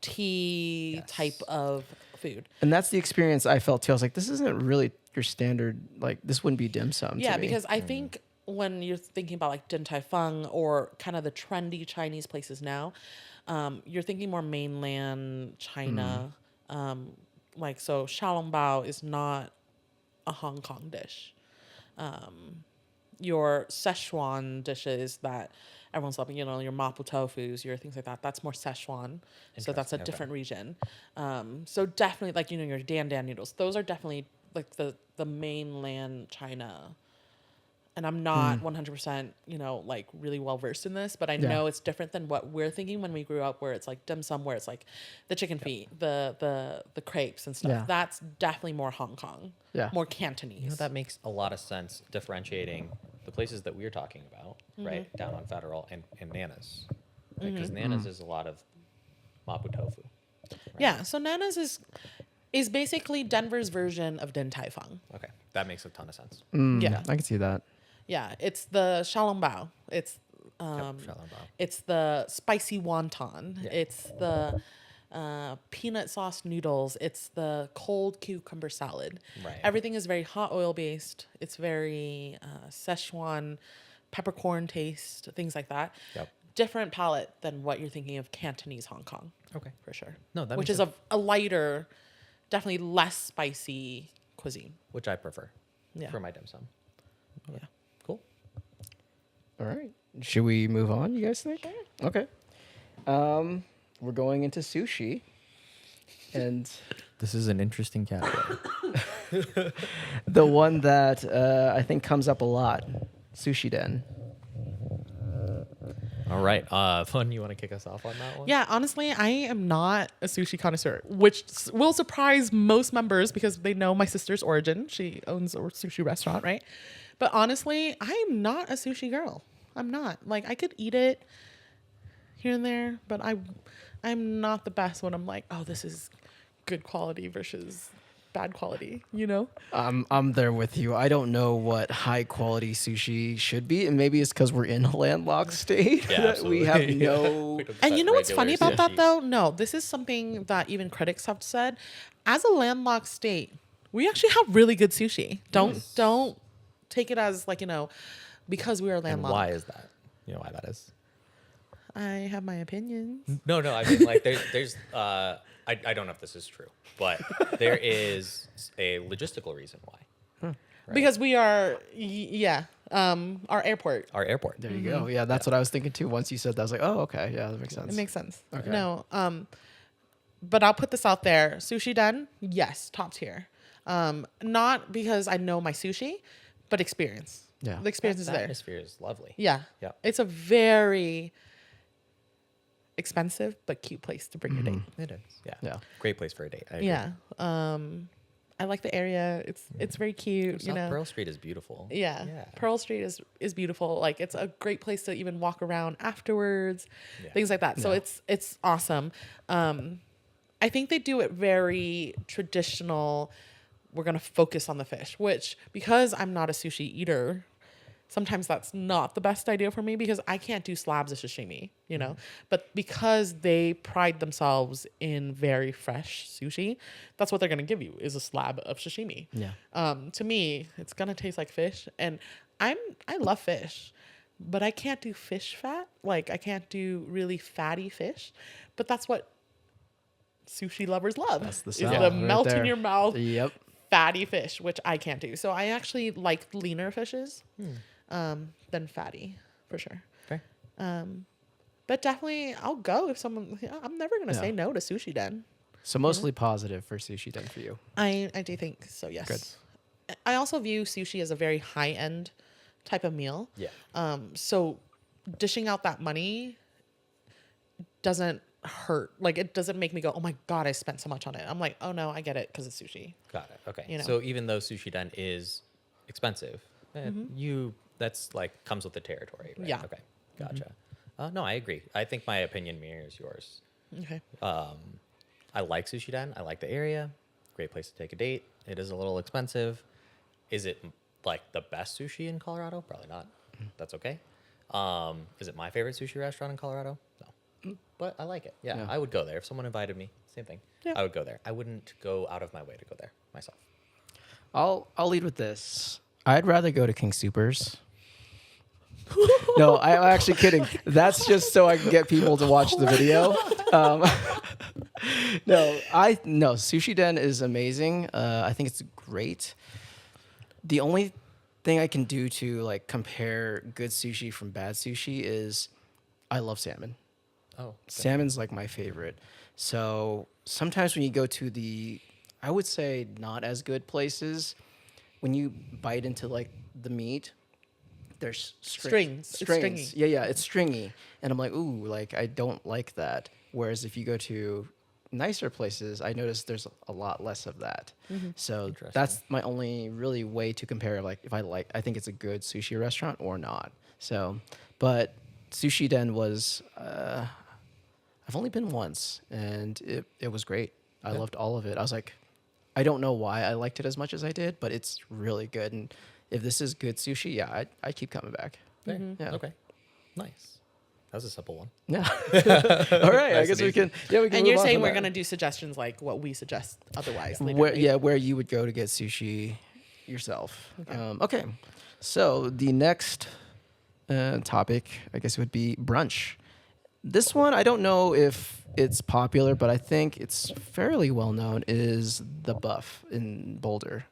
tea Yes. type of food. And that's the experience I felt too. I was like, this isn't really your standard, like this wouldn't be dim sum Yeah, to me. because I think when you're thinking about like Din Tai Fung or kind of the trendy Chinese places now, you're thinking more mainland China. Like, so xiaolongbao is not a Hong Kong dish. Your Szechuan dishes that everyone's loving, your mapo tofus, your things like that, that's more Szechuan. So that's a Interesting, okay. different region. So definitely like, your dan dan noodles, those are definitely like the mainland China. And I'm not 100%, like really well versed in this, but I know it's different than what we're thinking when we grew up, where it's like dim sum, where it's like the chicken feet, the crepes and stuff. Yeah. That's definitely more Hong Kong, Yeah. more Cantonese. That makes a lot of sense, differentiating the places that we're talking about, right, down on Federal and Nana's. Because Nana's is a lot of mapo tofu. Right? Yeah, so Nana's is basically Denver's version of Din Tai Fung. Okay, that makes a ton of sense. Yeah. I can see that. Yeah, it's the xiaolongbao. It's Xiaolongbao. it's the spicy wonton. Yeah. It's the peanut sauce noodles. It's the cold cucumber salad. Right. Everything is very hot oil based. It's very Szechuan peppercorn taste, things like that. Yep. Different palette than what you're thinking of Cantonese Hong Kong, Okay. for sure. No, that which makes is a lighter, definitely less spicy cuisine. Which I prefer Yeah. for my dim sum. Yeah. Cool. All right. Should we move on, you guys think? Okay. We're going into sushi. And This is an interesting category. the one that I think comes up a lot, Sushi Den. All right. Fun, you want to kick us off on that one? Yeah, honestly, I am not a sushi connoisseur, which will surprise most members because they know my sister's origin. She owns a sushi restaurant, right? But honestly, I am not a sushi girl. I'm not. Like, I could eat it here and there, but I'm not the best when I'm like, oh, this is good quality versus bad quality, I'm there with you. I don't know what high quality sushi should be, and maybe it's because we're in a landlocked state. Yeah, that we have absolutely. no. We don't And set you know what's funny regular about that sushi. though? No, this is something that even critics have said. As a landlocked state, we actually have really good sushi. Don't take it as like, because we are And landlocked. why is that? You know why that is? I have my opinions. No. I mean, like, there's. I don't know if this is true, but there is a logistical reason why. Right. Because we are, our airport. Our airport. There you go. Yeah, that's what I was thinking too. Once you said that, I was like, oh, okay, yeah, that makes sense. It makes sense. Okay. No, but I'll put this out there. Sushi Den, yes, top tier. Not because I know my sushi, but experience. Yeah. The experience is The there. atmosphere is lovely. Yeah. Yep. It's a very expensive but cute place to bring your date. It is. Yeah. Yeah. Great place for a date. I agree. Yeah. I like the area. It's very cute. South Pearl Street is beautiful. Yeah. Pearl Street is beautiful. Like it's a great place to even walk around afterwards, things like that. So it's awesome. I think they do it very traditional. We're going to focus on the fish, which because I'm not a sushi eater, sometimes that's not the best idea for me because I can't do slabs of sashimi, you know, but because they pride themselves in very fresh sushi, that's what they're going to give you is a slab of sashimi. Yeah. To me, it's going to taste like fish, and I love fish, but I can't do fish fat. Like I can't do really fatty fish, but that's what sushi lovers love. That's the is sound the right melt in there. your mouth Yep. fatty fish, which I can't do. So I actually like leaner fishes than fatty for sure. Okay. But definitely I'll go if someone, I'm never going to Yeah. say no to Sushi Den. So mostly positive for Sushi Den for you. I do think so, yes. Good. I also view sushi as a very high end type of meal. Yeah. So dishing out that money doesn't hurt. Like it doesn't make me go, oh my God, I spent so much on it. I'm like, oh no, I get it because it's sushi. Got it. Okay. You know. So even though Sushi Den is expensive, that's like comes with the territory, right? Yeah. Okay. Gotcha. No, I agree. I think my opinion mirrors yours. Okay. I like Sushi Den. I like the area. Great place to take a date. It is a little expensive. Is it like the best sushi in Colorado? Probably not. That's okay. Is it my favorite sushi restaurant in Colorado? No. But I like it. Yeah, I would go there. If someone invited me, same thing. Yeah. I would go there. I wouldn't go out of my way to go there myself. I'll lead with this. I'd rather go to King Soopers. No, I'm actually kidding. That's just so I can get people to watch the video. No, Sushi Den is amazing. I think it's great. The only thing I can do to like compare good sushi from bad sushi is I love salmon. Oh, Salmon's like my favorite. So sometimes when you go to the, I would say not as good places, when you bite into like the meat, there's Strings. It's stringy. Yeah, it's stringy. And I'm like, ooh, like I don't like that. Whereas if you go to nicer places, I notice there's a lot less of that. So Interesting. that's my only really way to compare, like if I think it's a good sushi restaurant or not. So, but Sushi Den was, I've only been once and it was great. I loved all of it. I was like, I don't know why I liked it as much as I did, but it's really good. And if this is good sushi, yeah, I keep coming back. fair. Yeah. Okay. Nice. That was a simple one. Yeah. All right. I Nice guess and we can. Yeah, we can. And move you're on saying from we're that. going to do suggestions like what we suggest otherwise later, Where, right? yeah, where you would go to get sushi yourself. Okay. So the next topic, I guess, would be brunch. This one, I don't know if it's popular, but I think it's fairly well known. Is the Buff in Boulder?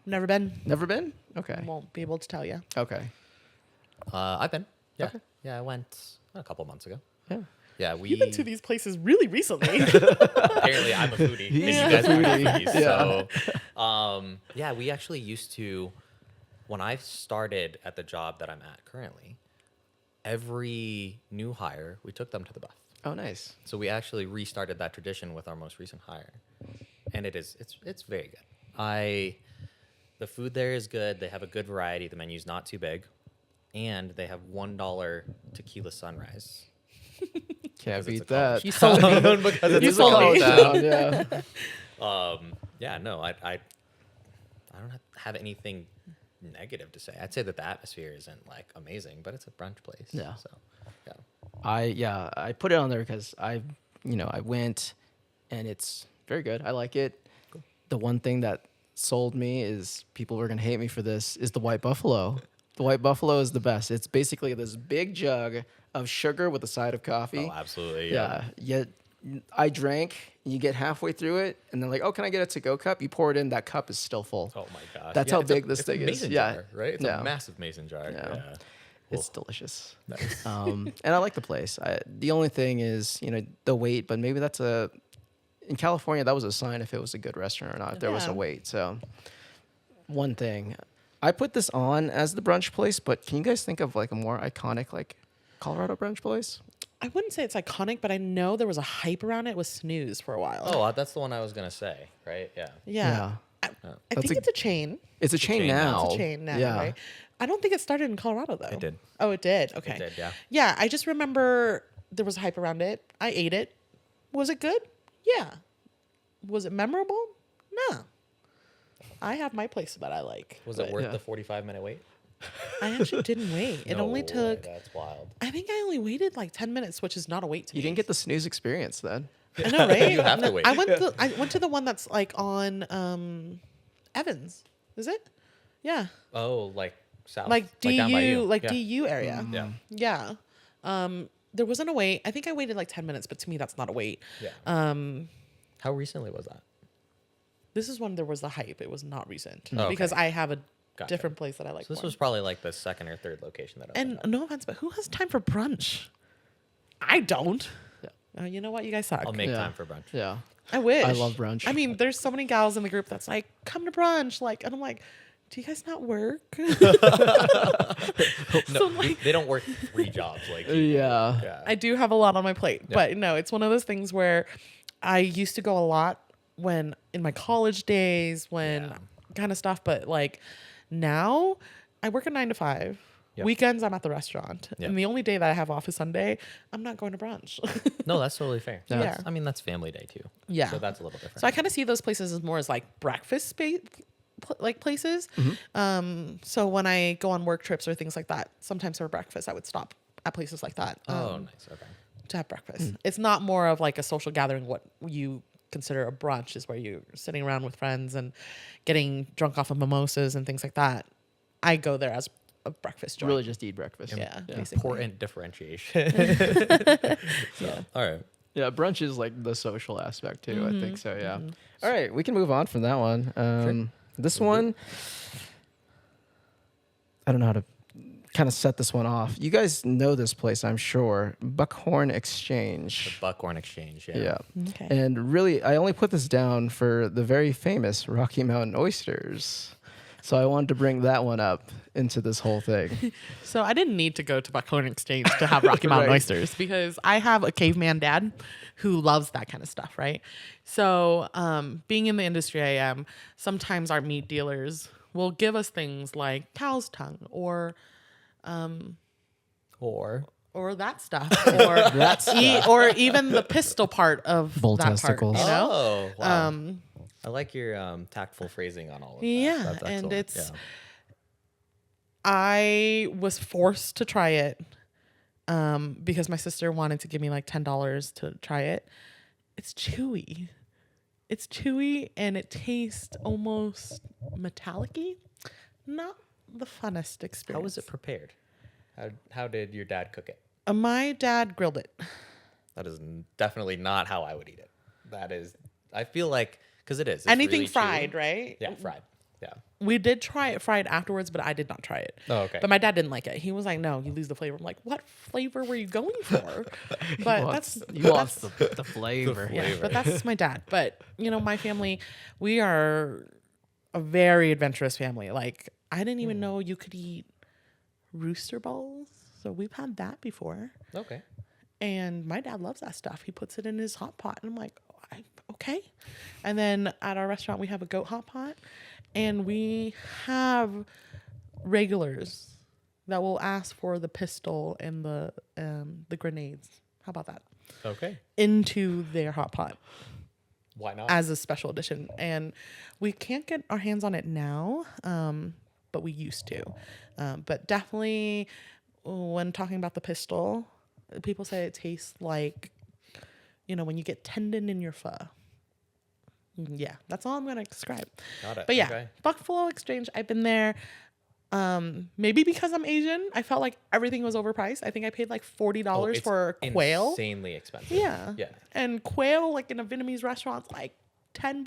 Never been. Never been? Okay. Won't be able to tell you. Okay. I've been. Yeah. Okay. Yeah, I went a couple months ago. Yeah. Yeah, we You've been to these places really recently. apparently I'm a foodie. And you guys are foodies. So yeah, we actually used to, when I started at the job that I'm at currently, every new hire, we took them to the Buff. Oh, nice. So we actually restarted that tradition with our most recent hire. And it's very good. The food there is good. They have a good variety. The menu's not too big. And they have $1 tequila sunrise. Can't Because it's beat a that. You sold me. Because You it's a sold college me. town. Yeah. Yeah, no, I don't have anything negative to say. I'd say that the atmosphere isn't like amazing, but it's a brunch place. Yeah. So, I put it on there because I went and it's very good. I like it. Cool. The one thing that sold me is people were gonna hate me for this is the White Buffalo. The White Buffalo is the best. It's basically this big jug of sugar with a side of coffee. Oh, absolutely. Yeah. Yet I drank. You get halfway through it, and then like, oh, can I get a to-go cup? You pour it in. That cup is still full. Oh my gosh. That's how it's a- big this it's a thing is. mason Yeah. jar, right? It's Yeah. a massive mason jar. Yeah. Yeah. It's Cool. delicious. Nice. And I like the place. The only thing is, the wait, but maybe in California, that was a sign if it was a good restaurant or not, if there was a Yeah. wait. So one thing, I put this on as the brunch place, but can you guys think of like a more iconic, like Colorado brunch place? I wouldn't say it's iconic, but I know there was a hype around it with Snooze for a while. Oh, that's the one I was gonna say, right? Yeah. Yeah. I That's think it's a chain. It's a chain chain now. now. It's a chain now, Yeah. right? I don't think it started in Colorado though. It did. Oh, it did. Okay. It did, yeah. Yeah, I just remember there was hype around it. I ate it. Was it good? Yeah. Was it memorable? No. I have my place that I like. Was it but worth Yeah. the 45-minute wait? I actually didn't wait. It No only way, took. That's wild. I think I only waited like 10 minutes, which is not a wait to You me. didn't get the snooze experience then. I know, right? You have to No, wait. I went to the one that's like on Evans. Is it? Yeah. Oh, like south. Like down by you. DU, like Yeah. DU area. Yeah. Yeah. There wasn't a wait. I think I waited like 10 minutes, but to me that's not a wait. Yeah. How recently was that? This is when there was the hype. It was not recent Oh, okay. because I have a Gotcha. different place that I like. So this more. was probably like the second or third location that And opened up. no offense, but who has time for brunch? I don't. Yeah. You know what? You guys suck. I'll make Yeah. time for brunch. Yeah. I wish. I love brunch. I mean, there's so many gals in the group that's like, come to brunch. Like, and I'm like, do you guys not work? No, like- they don't work 3 jobs like you do. Yeah. Yeah. I do have a lot on my plate, but no, it's one of those things where I used to go a lot when in my college days, when Yeah. kind of stuff. But like now, I work a 9 to 5. Yep. Weekends, I'm at the restaurant, Yep. and the only day that I have off is Sunday. I'm not going to brunch. No, that's totally fair. Yeah. That's- I mean, that's family day too. Yeah. So that's a little different. So I kind of see those places as more as like breakfast space, like places. So when I go on work trips or things like that, sometimes for breakfast, I would stop at places like that. Oh, nice. Okay. To have breakfast. It's not more of like a social gathering. What you consider a brunch is where you're sitting around with friends and getting drunk off of mimosas and things like that. I go there as a breakfast joint. Really just eat breakfast. Yeah. Basically. Important differentiation. Yeah. All right. Yeah, brunch is like the social aspect too. I Mm-hmm. think so. Yeah. All right, we can move on from that one. This one, I don't know how to kind of set this one off. You guys know this place, I'm sure. Buckhorn Exchange. Buckhorn Exchange. Yeah. Yeah. Okay. And really, I only put this down for the very famous Rocky Mountain oysters. So I wanted to bring that one up into this whole thing. So I didn't need to go to Buckhorn Exchange to have Rocky Mountain Right. oysters because I have a caveman dad who loves that kind of stuff, right? So being in the industry I am, sometimes our meat dealers will give us things like cow's tongue or that stuff or or even the pistol part of Bull that testicles. part, you know? Oh, wow. I like your tactful phrasing on all of that. Yeah, That's and excellent. it's I was forced to try it because my sister wanted to give me like $10 to try it. It's chewy. It's chewy and it tastes almost metallic-y. Not the funnest experience. How was it prepared? How did your dad cook it? My dad grilled it. That is definitely not how I would eat it. That is, I feel like, because it is. It's Anything really fried, chewy. right? Yeah, fried. Yeah. We did try it fried afterwards, but I did not try it. Oh, okay. But my dad didn't like it. He was like, "No, you lose the flavor." I'm like, "What flavor were you going for?" But that's You lost the flavor. yeah, flavor. but that's my dad. But you know, my family, we are a very adventurous family. Like I didn't even know you could eat rooster balls, so we've had that before. Okay. And my dad loves that stuff. He puts it in his hot pot, and I'm like, okay. And then at our restaurant, we have a goat hot pot, and we have regulars that will ask for the pistol and the grenades. How about that? Okay. Into their hot pot Why not? as a special edition, and we can't get our hands on it now, but we used to. But definitely, when talking about the pistol, people say it tastes like, when you get tendon in your pho. Yeah, that's all I'm gonna describe. Got it. But yeah, Okay. Buffalo Exchange, I've been there. Maybe because I'm Asian, I felt like everything was overpriced. I think I paid like $40 it's for quail. Insanely expensive. Yeah. Yeah. And quail, like in a Vietnamese restaurant's like $10,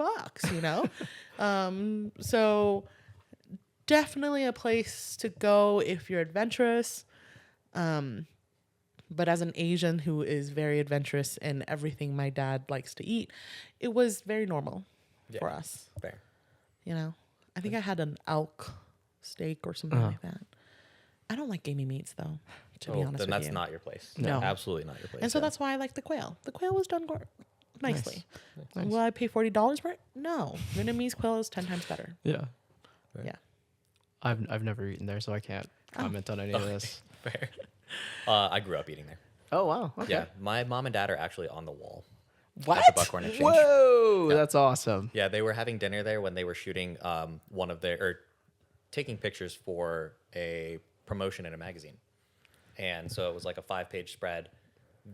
So definitely a place to go if you're adventurous. But as an Asian who is very adventurous in everything my dad likes to eat, it was very normal for us. Fair. I think I had an elk steak or something like that. I don't like gamey meats though, to be honest Then with that's you. not your place. No. Absolutely not your place. And so yeah. that's why I like the quail. The quail was done nicely. Nice. Will I pay $40 for it? No. Vietnamese quail is 10 times better. Yeah. Right. Yeah. I've never eaten there, so I can't comment on any of this. Fair. I grew up eating there. Oh wow. Okay. Yeah, my mom and dad are actually on the wall. What? At the Buckhorn Exchange. Whoa, Yeah. that's awesome. Yeah, they were having dinner there when they were shooting taking pictures for a promotion in a magazine. And so it was like a 5-page spread.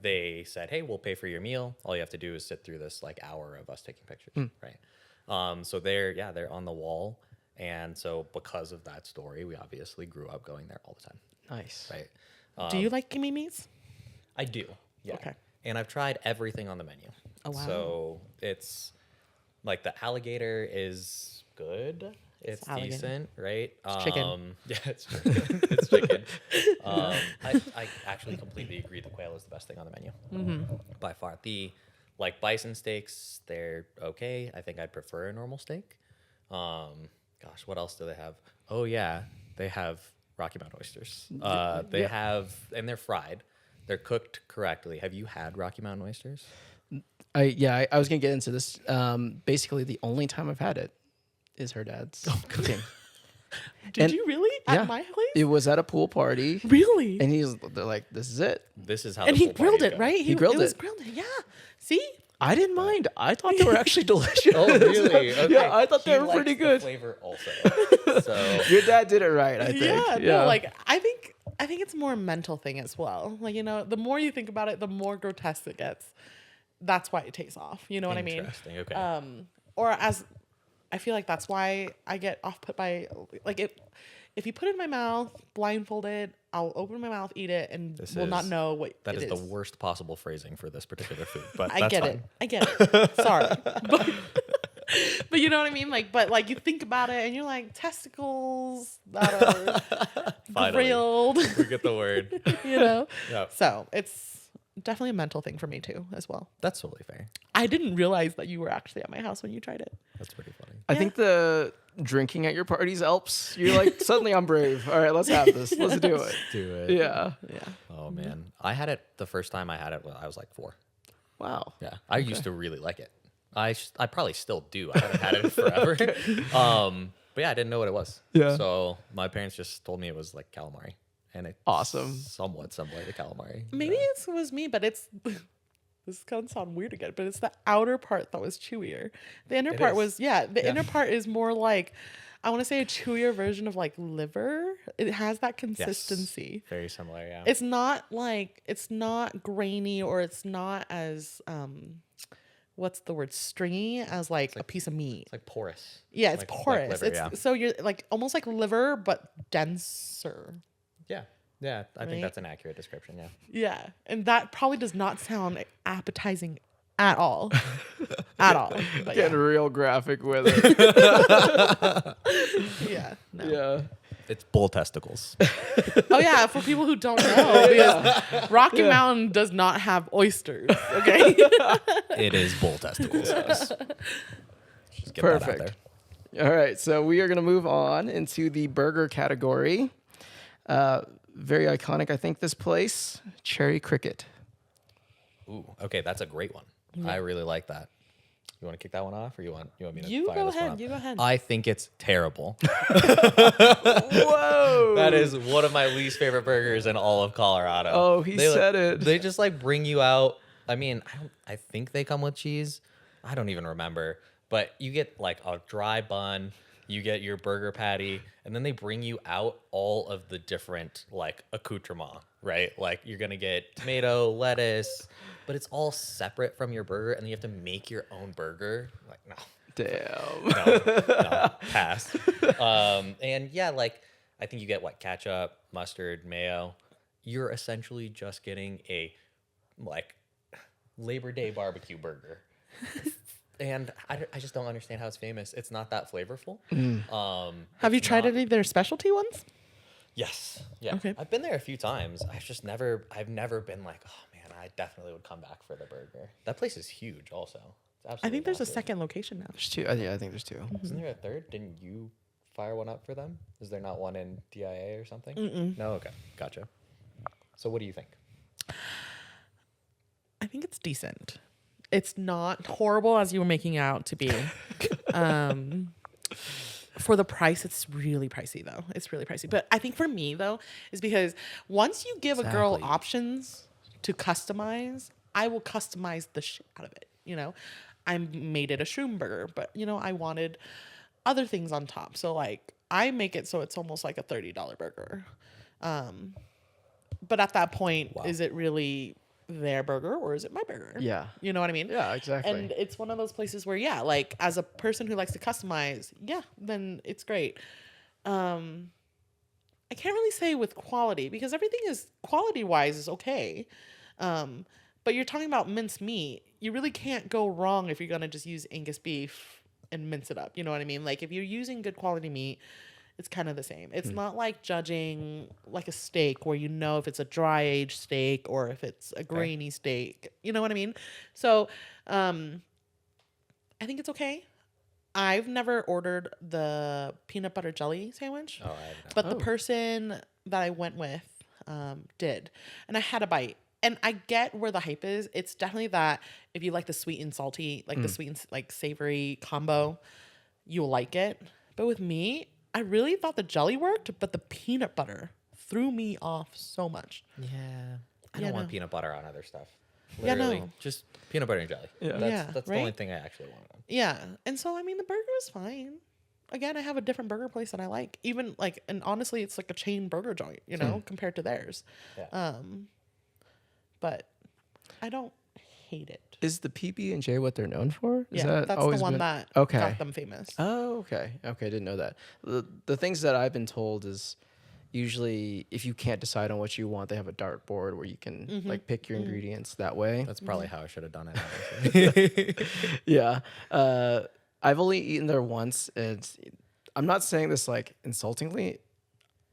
They said, hey, we'll pay for your meal. All you have to do is sit through this like hour of us taking pictures. Right. So they're on the wall. And so because of that story, we obviously grew up going there all the time. Nice. Right. Do you like gimme meats? I do. Yeah. Okay. And I've tried everything on the menu. Oh, wow. So it's like the alligator is good. It's alligator. decent, right? It's chicken. Yeah, it's chicken. It's chicken. I actually completely agree. The quail is the best thing on the menu by far. The like bison steaks, they're okay. I think I'd prefer a normal steak. Gosh, what else do they have? Oh yeah, they have Rocky Mountain oysters. They have, and they're fried. They're cooked correctly. Have you had Rocky Mountain oysters? I was gonna get into this. Basically, the only time I've had it is her dad's cooking. Did you really? Yeah. At my place? It was at a pool party, Really? and they're like, "This is it." This is how. And the he full party grilled it, goes. right? He grilled it. was it. grilled. Yeah. See? I didn't mind. I thought they were actually delicious. Oh really? Okay. Yeah, I thought He they were likes pretty the good. flavor also. So Your dad did it right, I think. Yeah. No, like I think it's more a mental thing as well. Like, the more you think about it, the more grotesque it gets. That's why it takes off. You know what I mean? interesting. Okay. Or as I feel like that's why I get off put by like it. If you put it in my mouth blindfolded, I'll open my mouth, eat it, and will not know what That it is the worst possible phrasing for this particular food. But I that's get fine. it. I get it. Sorry. But you know what I mean? But you think about it and you're like, testicles that are Finally, grilled. we get the word. Yep. So it's definitely a mental thing for me too, as well. that's totally fair. I didn't realize that you were actually at my house when you tried it. That's pretty funny. I think the drinking at your parties helps. You're like, suddenly I'm brave. All right, let's have this. Let's do it. Do it. Yeah. Yeah. Oh man, I had it the first time I had it when I was like 4. Wow. Yeah, I used to really like it. I probably still do. I haven't had it in forever. But yeah, I didn't know what it was. Yeah. So my parents just told me it was like calamari, and it's Awesome. somewhat similar to calamari. Maybe it was me, but it's this is gonna sound weird again, but it's the outer part that was chewier. The inner part is. was the inner part is more like, I want to say, a chewier version of like liver. It has that consistency. Very similar. Yeah. It's not grainy, or it's not as what's the word, stringy as like a piece of meat. It's like porous. Yeah, it's like porous. liver, yeah. So you're like almost like liver but denser. Yeah. Yeah. I Right? think that's an accurate description. Yeah. Yeah, and that probably does not sound appetizing at all. At all. But Getting yeah. real graphic with it. Yeah. No. Yeah. It's bull testicles. Oh yeah, for people who don't know, because Rocky Mountain does not have oysters. Okay. It is bull testicles. Yes. Just get that out Perfect. there. All right, so we are going to move on into the burger category. Very iconic, I think, this place, Cherry Cricket. Ooh, okay, that's a great one. I really like that. You want to kick that one off, or you want me to? You fire go this one ahead. up? You go ahead. I think it's terrible. Whoa! That is one of my least favorite burgers in all of Colorado. Oh, he said it. They just like bring you out. I mean, I think they come with cheese. I don't even remember. But you get like a dry bun, you get your burger patty, and then they bring you out all of the different like accoutrement, right? Like you're gonna get tomato, lettuce, but it's all separate from your burger, and then you have to make your own burger. Like, no. Damn. No, pass. And yeah, like I think you get what, ketchup, mustard, mayo. You're essentially just getting a like Labor Day barbecue burger. And I just don't understand how it's famous. It's not that flavorful. Have you it's tried not- any of their specialty ones? Yes. Yeah. Okay. I've been there a few times. I've never been like, oh man, I definitely would come back for the burger. That place is huge also. It's I absolutely think there's a massive. second location now. There's two. Yeah, I think there's two. Isn't there a third? Didn't you fire one up for them? Is there not one in DIA or something? No? Okay. Gotcha. So what do you think? I think it's decent. It's not horrible as you were making out to be. For the price, it's really pricey though. It's really pricey. But I think for me though, is because once you give a girl Exactly. options to customize, I will customize the shit out of it. You know, I made it a shroom burger, but you know, I wanted other things on top. So like I make it so it's almost like a $30 burger. But at that point, Wow. is it really their burger or is it my burger? Yeah. You know what I mean? Yeah, exactly. And it's one of those places where, yeah, like as a person who likes to customize, yeah, then it's great. I can't really say with quality because everything is quality wise is okay. But you're talking about minced meat. You really can't go wrong if you're going to just use Angus beef and mince it up. You know what I mean? Like if you're using good quality meat, it's kind of the same. It's not like judging like a steak where you know if it's a dry aged steak or if it's a grainy steak. You know what I mean? So I think it's okay. I've never ordered the peanut butter jelly sandwich, Oh, I have but the person that I went with did. And I had a bite. And I get where the hype is. It's definitely that if you like the sweet and salty, like the sweet and like savory combo, you'll like it. But with me, I really thought the jelly worked, but the peanut butter threw me off so much. Yeah. I Yeah, don't want no. peanut butter on other stuff. Yeah, Literally, no. just peanut butter and jelly. Yeah. That's the right? only thing I actually want on. Yeah. And so, I mean, the burger was fine. Again, I have a different burger place that I like. Even like, and honestly, it's like a chain burger joint, you know, compared to theirs. Yeah. But I don't hate it. Is the PB&J what they're known for? Is Yeah, that that's the always one been- that Okay. got them famous. Oh, okay. Okay, didn't know that. The things that I've been told is usually if you can't decide on what you want, they have a dartboard where you can like pick your ingredients that way. That's probably how I should have done it. Honestly. Yeah. I've only eaten there once, and I'm not saying this like insultingly.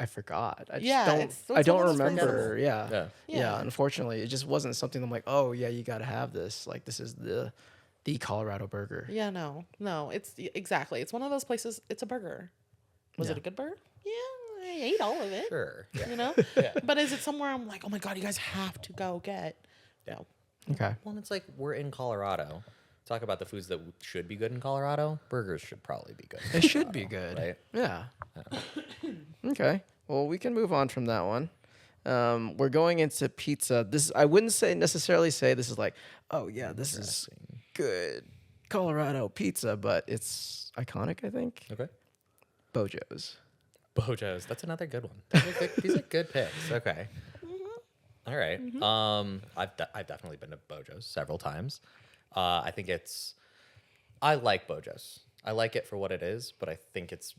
I forgot. I just Yeah, don't. it's I one don't of those remember. places. Yeah. Yeah. yeah. Yeah. Unfortunately, it just wasn't something I'm like, oh yeah, you got to have this. Like this is the Colorado burger. Yeah, no. It's exactly. It's one of those places. It's a burger. Was Yeah. it a good burger? Yeah, I ate all of it. Sure. Yeah. You know? Yeah. But is it somewhere I'm like, oh my God, you guys have to go get? No. Okay. Well, it's like we're in Colorado. Talk about the foods that should be good in Colorado. Burgers should probably be good. in It should be Colorado, good. right? Yeah. Okay. Well, we can move on from that one. We're going into pizza. I wouldn't necessarily say this is like, oh yeah, this is good Colorado pizza, but it's iconic, I think. Okay. Bojo's. Bojo's. That's another good one. These are good picks. Okay. All right. I've definitely been to Bojo's several times. I think I like Bojo's. I like it for what it is, but I think it's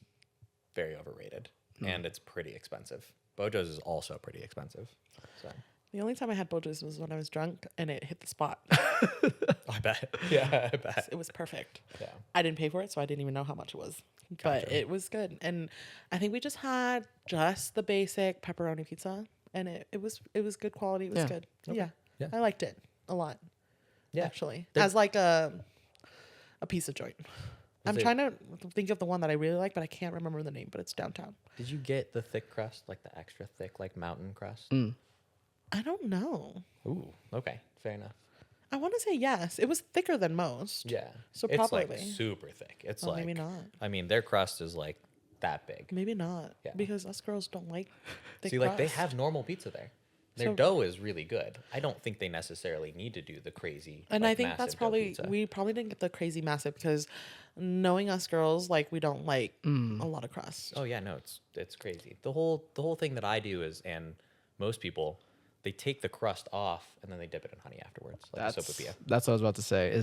very overrated and it's pretty expensive. Bojo's is also pretty expensive. So The only time I had Bojo's was when I was drunk and it hit the spot. I bet. Yeah, I bet. It was perfect. Yeah. I didn't pay for it, so I didn't even know how much it was. But Gotcha. it was good. And I think we just had just the basic pepperoni pizza. And it was good quality. It was Yeah. good. Okay. Yeah. Yeah. I liked it a lot. Yeah. Actually. There- As like a pizza joint. I'm it- trying to think of the one that I really like, but I can't remember the name, but it's downtown. Did you get the thick crust, like the extra thick, like mountain crust? I don't know. Ooh, okay, fair enough. I want to say yes. It was thicker than most. Yeah, So it's like probably. super thick. It's Well, like maybe not. I mean, their crust is like that big. Maybe not. Yeah. Because us girls don't like thick See, like they crust. have normal pizza there. Their So- dough is really good. I don't think they necessarily need to do the crazy. And like, I think that's massive dough probably pizza. we probably didn't get the crazy massive because knowing us girls, like we don't like a lot of crust. Oh yeah, no, it's crazy. The whole thing that I do is, and most people, they take the crust off and then they dip it in honey afterwards, like a sopapilla. That's what I was about to say.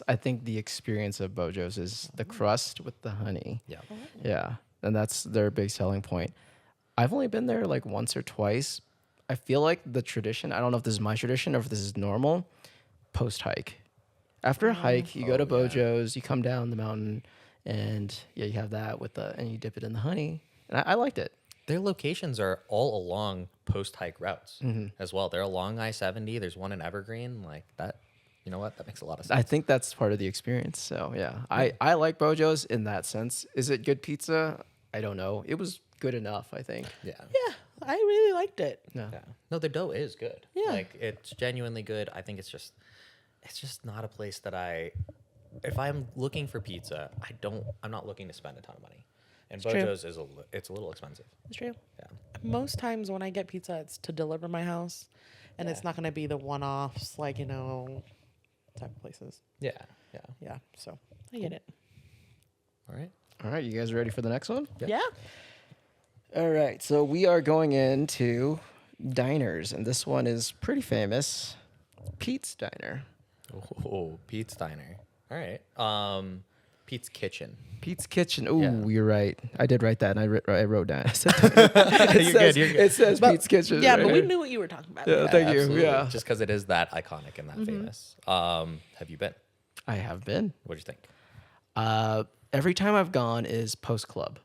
I think the experience of Bojo's is the crust with the honey. Yeah. Yeah, and that's their big selling point. I've only been there like once or twice. I feel like the tradition, I don't know if this is my tradition or if this is normal, post hike. After a hike, you go to Bojo's, you come down the mountain, and yeah, you have that and you dip it in the honey. And I liked it. Their locations are all along post hike routes Mm-hmm. as well. They're along I-70. There's one in Evergreen, like that. You know what? That makes a lot of sense. I think that's part of the experience. So yeah, I like Bojo's in that sense. Is it good pizza? I don't know. It was good enough, I think. Yeah. Yeah, I really liked it. Yeah. Yeah. No, the dough is good. Yeah. Like it's genuinely good. I think it's just it's just not a place that if I'm looking for pizza, I'm not looking to spend a ton of money. And It's true. Bojo's it's a little expensive. It's true. Yeah. Most times when I get pizza, it's to deliver my house, and it's Yeah. not going to be the one-offs, like, type of places. Yeah. Yeah. Yeah, so I get it. All right. All right, you guys ready for the next one? Yeah. Yeah. All right, so we are going into diners, and this one is pretty famous. Pete's Diner. Oh, Pete's Diner. All right. Pete's Kitchen. Pete's Kitchen. Ooh, Yeah. you're right. I did write that, and I wrote down. It said- You're good. You're good. It says Pete's Kitchen. Yeah, right but we here. knew what you were talking about. Yeah, thank you. Absolutely. Yeah. Just because it is that iconic and that famous. Have you been? I have been. What do you think? Every time I've gone is post club,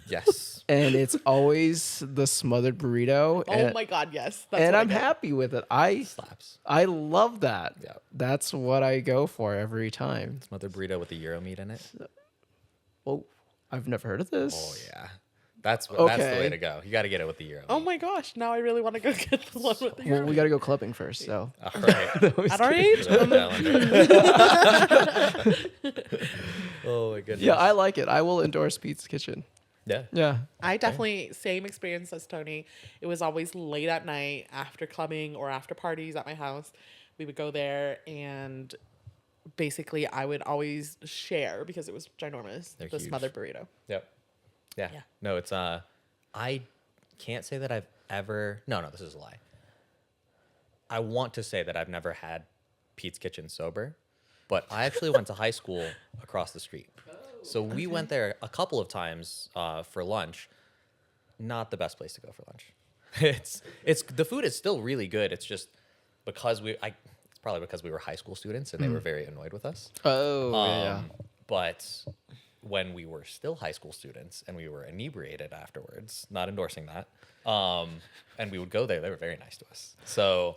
Yes. and it's always the smothered burrito. Oh and, my God, yes. That's and what I I'm get. happy with it. I Slaps. love that. Yeah. That's what I go for every time. Smothered burrito with the gyro meat in it. Oh, I've never heard of this. Oh yeah. That's the way Okay. to go. You got to get it with the gyro. Oh meat. my gosh, now I really want to go get the one with the Well, we got to go clubbing first. So All right. At our age? Put it on the calendar. Oh my goodness. yeah, I like it. I will endorse Pete's Kitchen. Yeah. Yeah. I definitely, same experience as Tony. It was always late at night after clubbing or after parties at my house. We would go there, and basically I would always share, because it was ginormous, They're the huge. smothered burrito. Yep. Yeah. Yeah. No, it's I can't say that I've ever. No, this is a lie. I want to say that I've never had Pete's Kitchen sober, but I actually went to high school across the street. So we went there a couple of times for lunch. Not the best place to go for lunch. It's the food is still really good. It's just because it's probably because we were high school students and they were very annoyed with us. Oh, yeah. But when we were still high school students and we were inebriated afterwards, not endorsing that, and we would go there, they were very nice to us. So,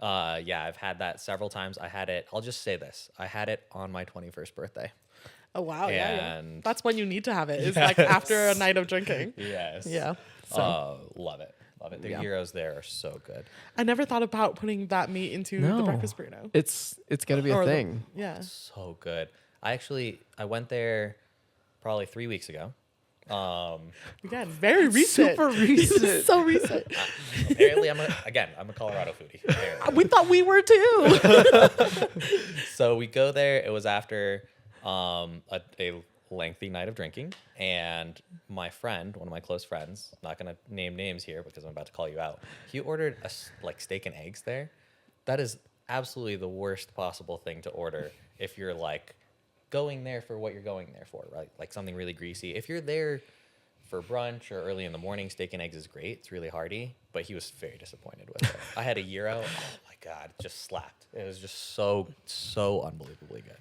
yeah, I've had that several times. I'll just say this. I had it on my 21st birthday. Oh, wow. Yeah. And- That's when you need to have it. It's like after a night of drinking. Yes. Yeah. So Love it. Love it. The Yeah. gyros there are so good. I never thought about putting that meat into the No. breakfast burrito. It's gonna be a Or the- thing. Yeah. So good. I went there probably 3 weeks ago. Again, very recent. Super recent. So recent. Apparently, I'm a Colorado foodie. Apparently. We thought we were too. So we go there. It was after a lengthy night of drinking, and my friend, one of my close friends, not gonna name names here because I'm about to call you out. He ordered like steak and eggs there. That is absolutely the worst possible thing to order if you're like going there for what you're going there for, right? Like something really greasy. If you're there for brunch or early in the morning, steak and eggs is great. It's really hearty, but he was very disappointed with it. I had a gyro. Oh my God, it just slapped. It was just so unbelievably good.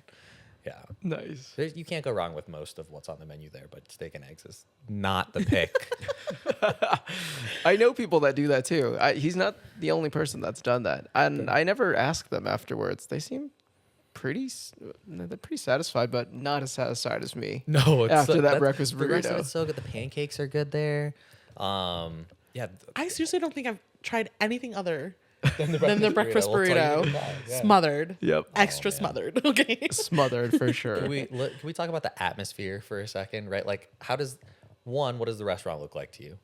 Yeah. Nice. You can't go wrong with most of what's on the menu there, but steak and eggs is not the pick. I know people that do that too. He's not the only person that's done that, and I never ask them afterwards. They seem they're pretty satisfied, but not as satisfied as me. No, After that breakfast The rest of burrito. it's so good. The pancakes are good there. Yeah. I seriously don't think I've tried anything other Than than the breakfast We'll tell you burrito. in 5, yeah. Smothered. Yep. Extra man. smothered. Okay. Smothered for sure. Can we talk about the atmosphere for a second, right? Like, what does the restaurant look like to you?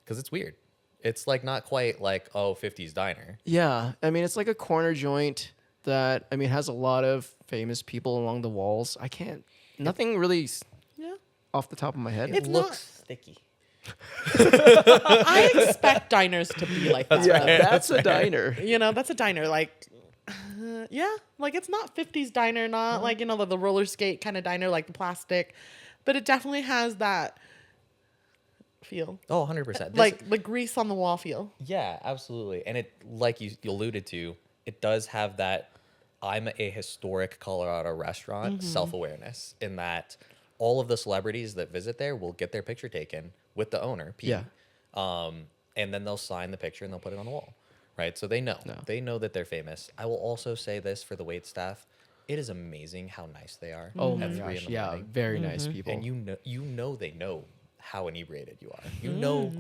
Because it's weird. It's like not quite like 50s diner. Yeah, I mean it's like a corner joint that has a lot of famous people along the walls. Nothing really Yeah. off the top of my head. It's Looks not- sticky. I expect diners to be like that. yeah, though. that's a diner. That's a diner. Like, yeah, like it's not 50s diner, not like, the roller skate kind of diner, like the plastic, but it definitely has that feel. Oh, 100%. Like the grease on the wall feel. Yeah, absolutely. And it, like you alluded to, it does have that I'm a historic Colorado restaurant self-awareness in that all of the celebrities that visit there will get their picture taken with the owner, Pete. Yeah. And then they'll sign the picture and they'll put it on the wall, right? So they know. No. They know that they're famous. I will also say this for the wait staff. It is amazing how nice they are Oh my at 3 gosh, in the yeah, morning. very nice people. And you know they know how inebriated you are. You know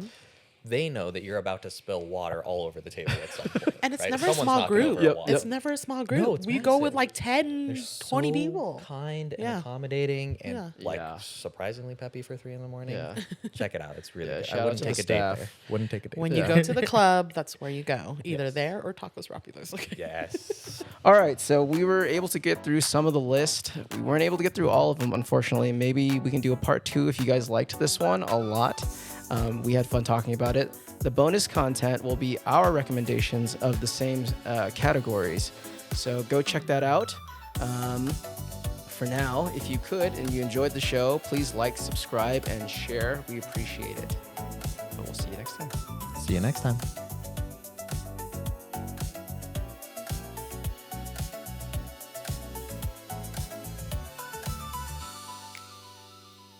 they know that you're about to spill water all over the table at some point. And it's right? never Someone's a small knocking group. over a wall. It's never a small group. No, it's we go with massive. like 10, They're 20 so people. kind and Yeah. accommodating and Yeah. like Yeah. surprisingly peppy for 3 a.m. Yeah. Check it out. It's really good. shout I out wouldn't to the take a date staff. there. Wouldn't take a date. When there. you go to the club, that's where you go. Either Yes. there or Tacos Rapidos. Okay. Yes. All right, so we were able to get through some of the list. We weren't able to get through all of them, unfortunately. Maybe we can do a part 2 if you guys liked this one a lot. We had fun talking about it. The bonus content will be our recommendations of the same categories. So go check that out. For now, if you could and you enjoyed the show, please like, subscribe, and share. We appreciate it. And we'll see you next time. See you next time.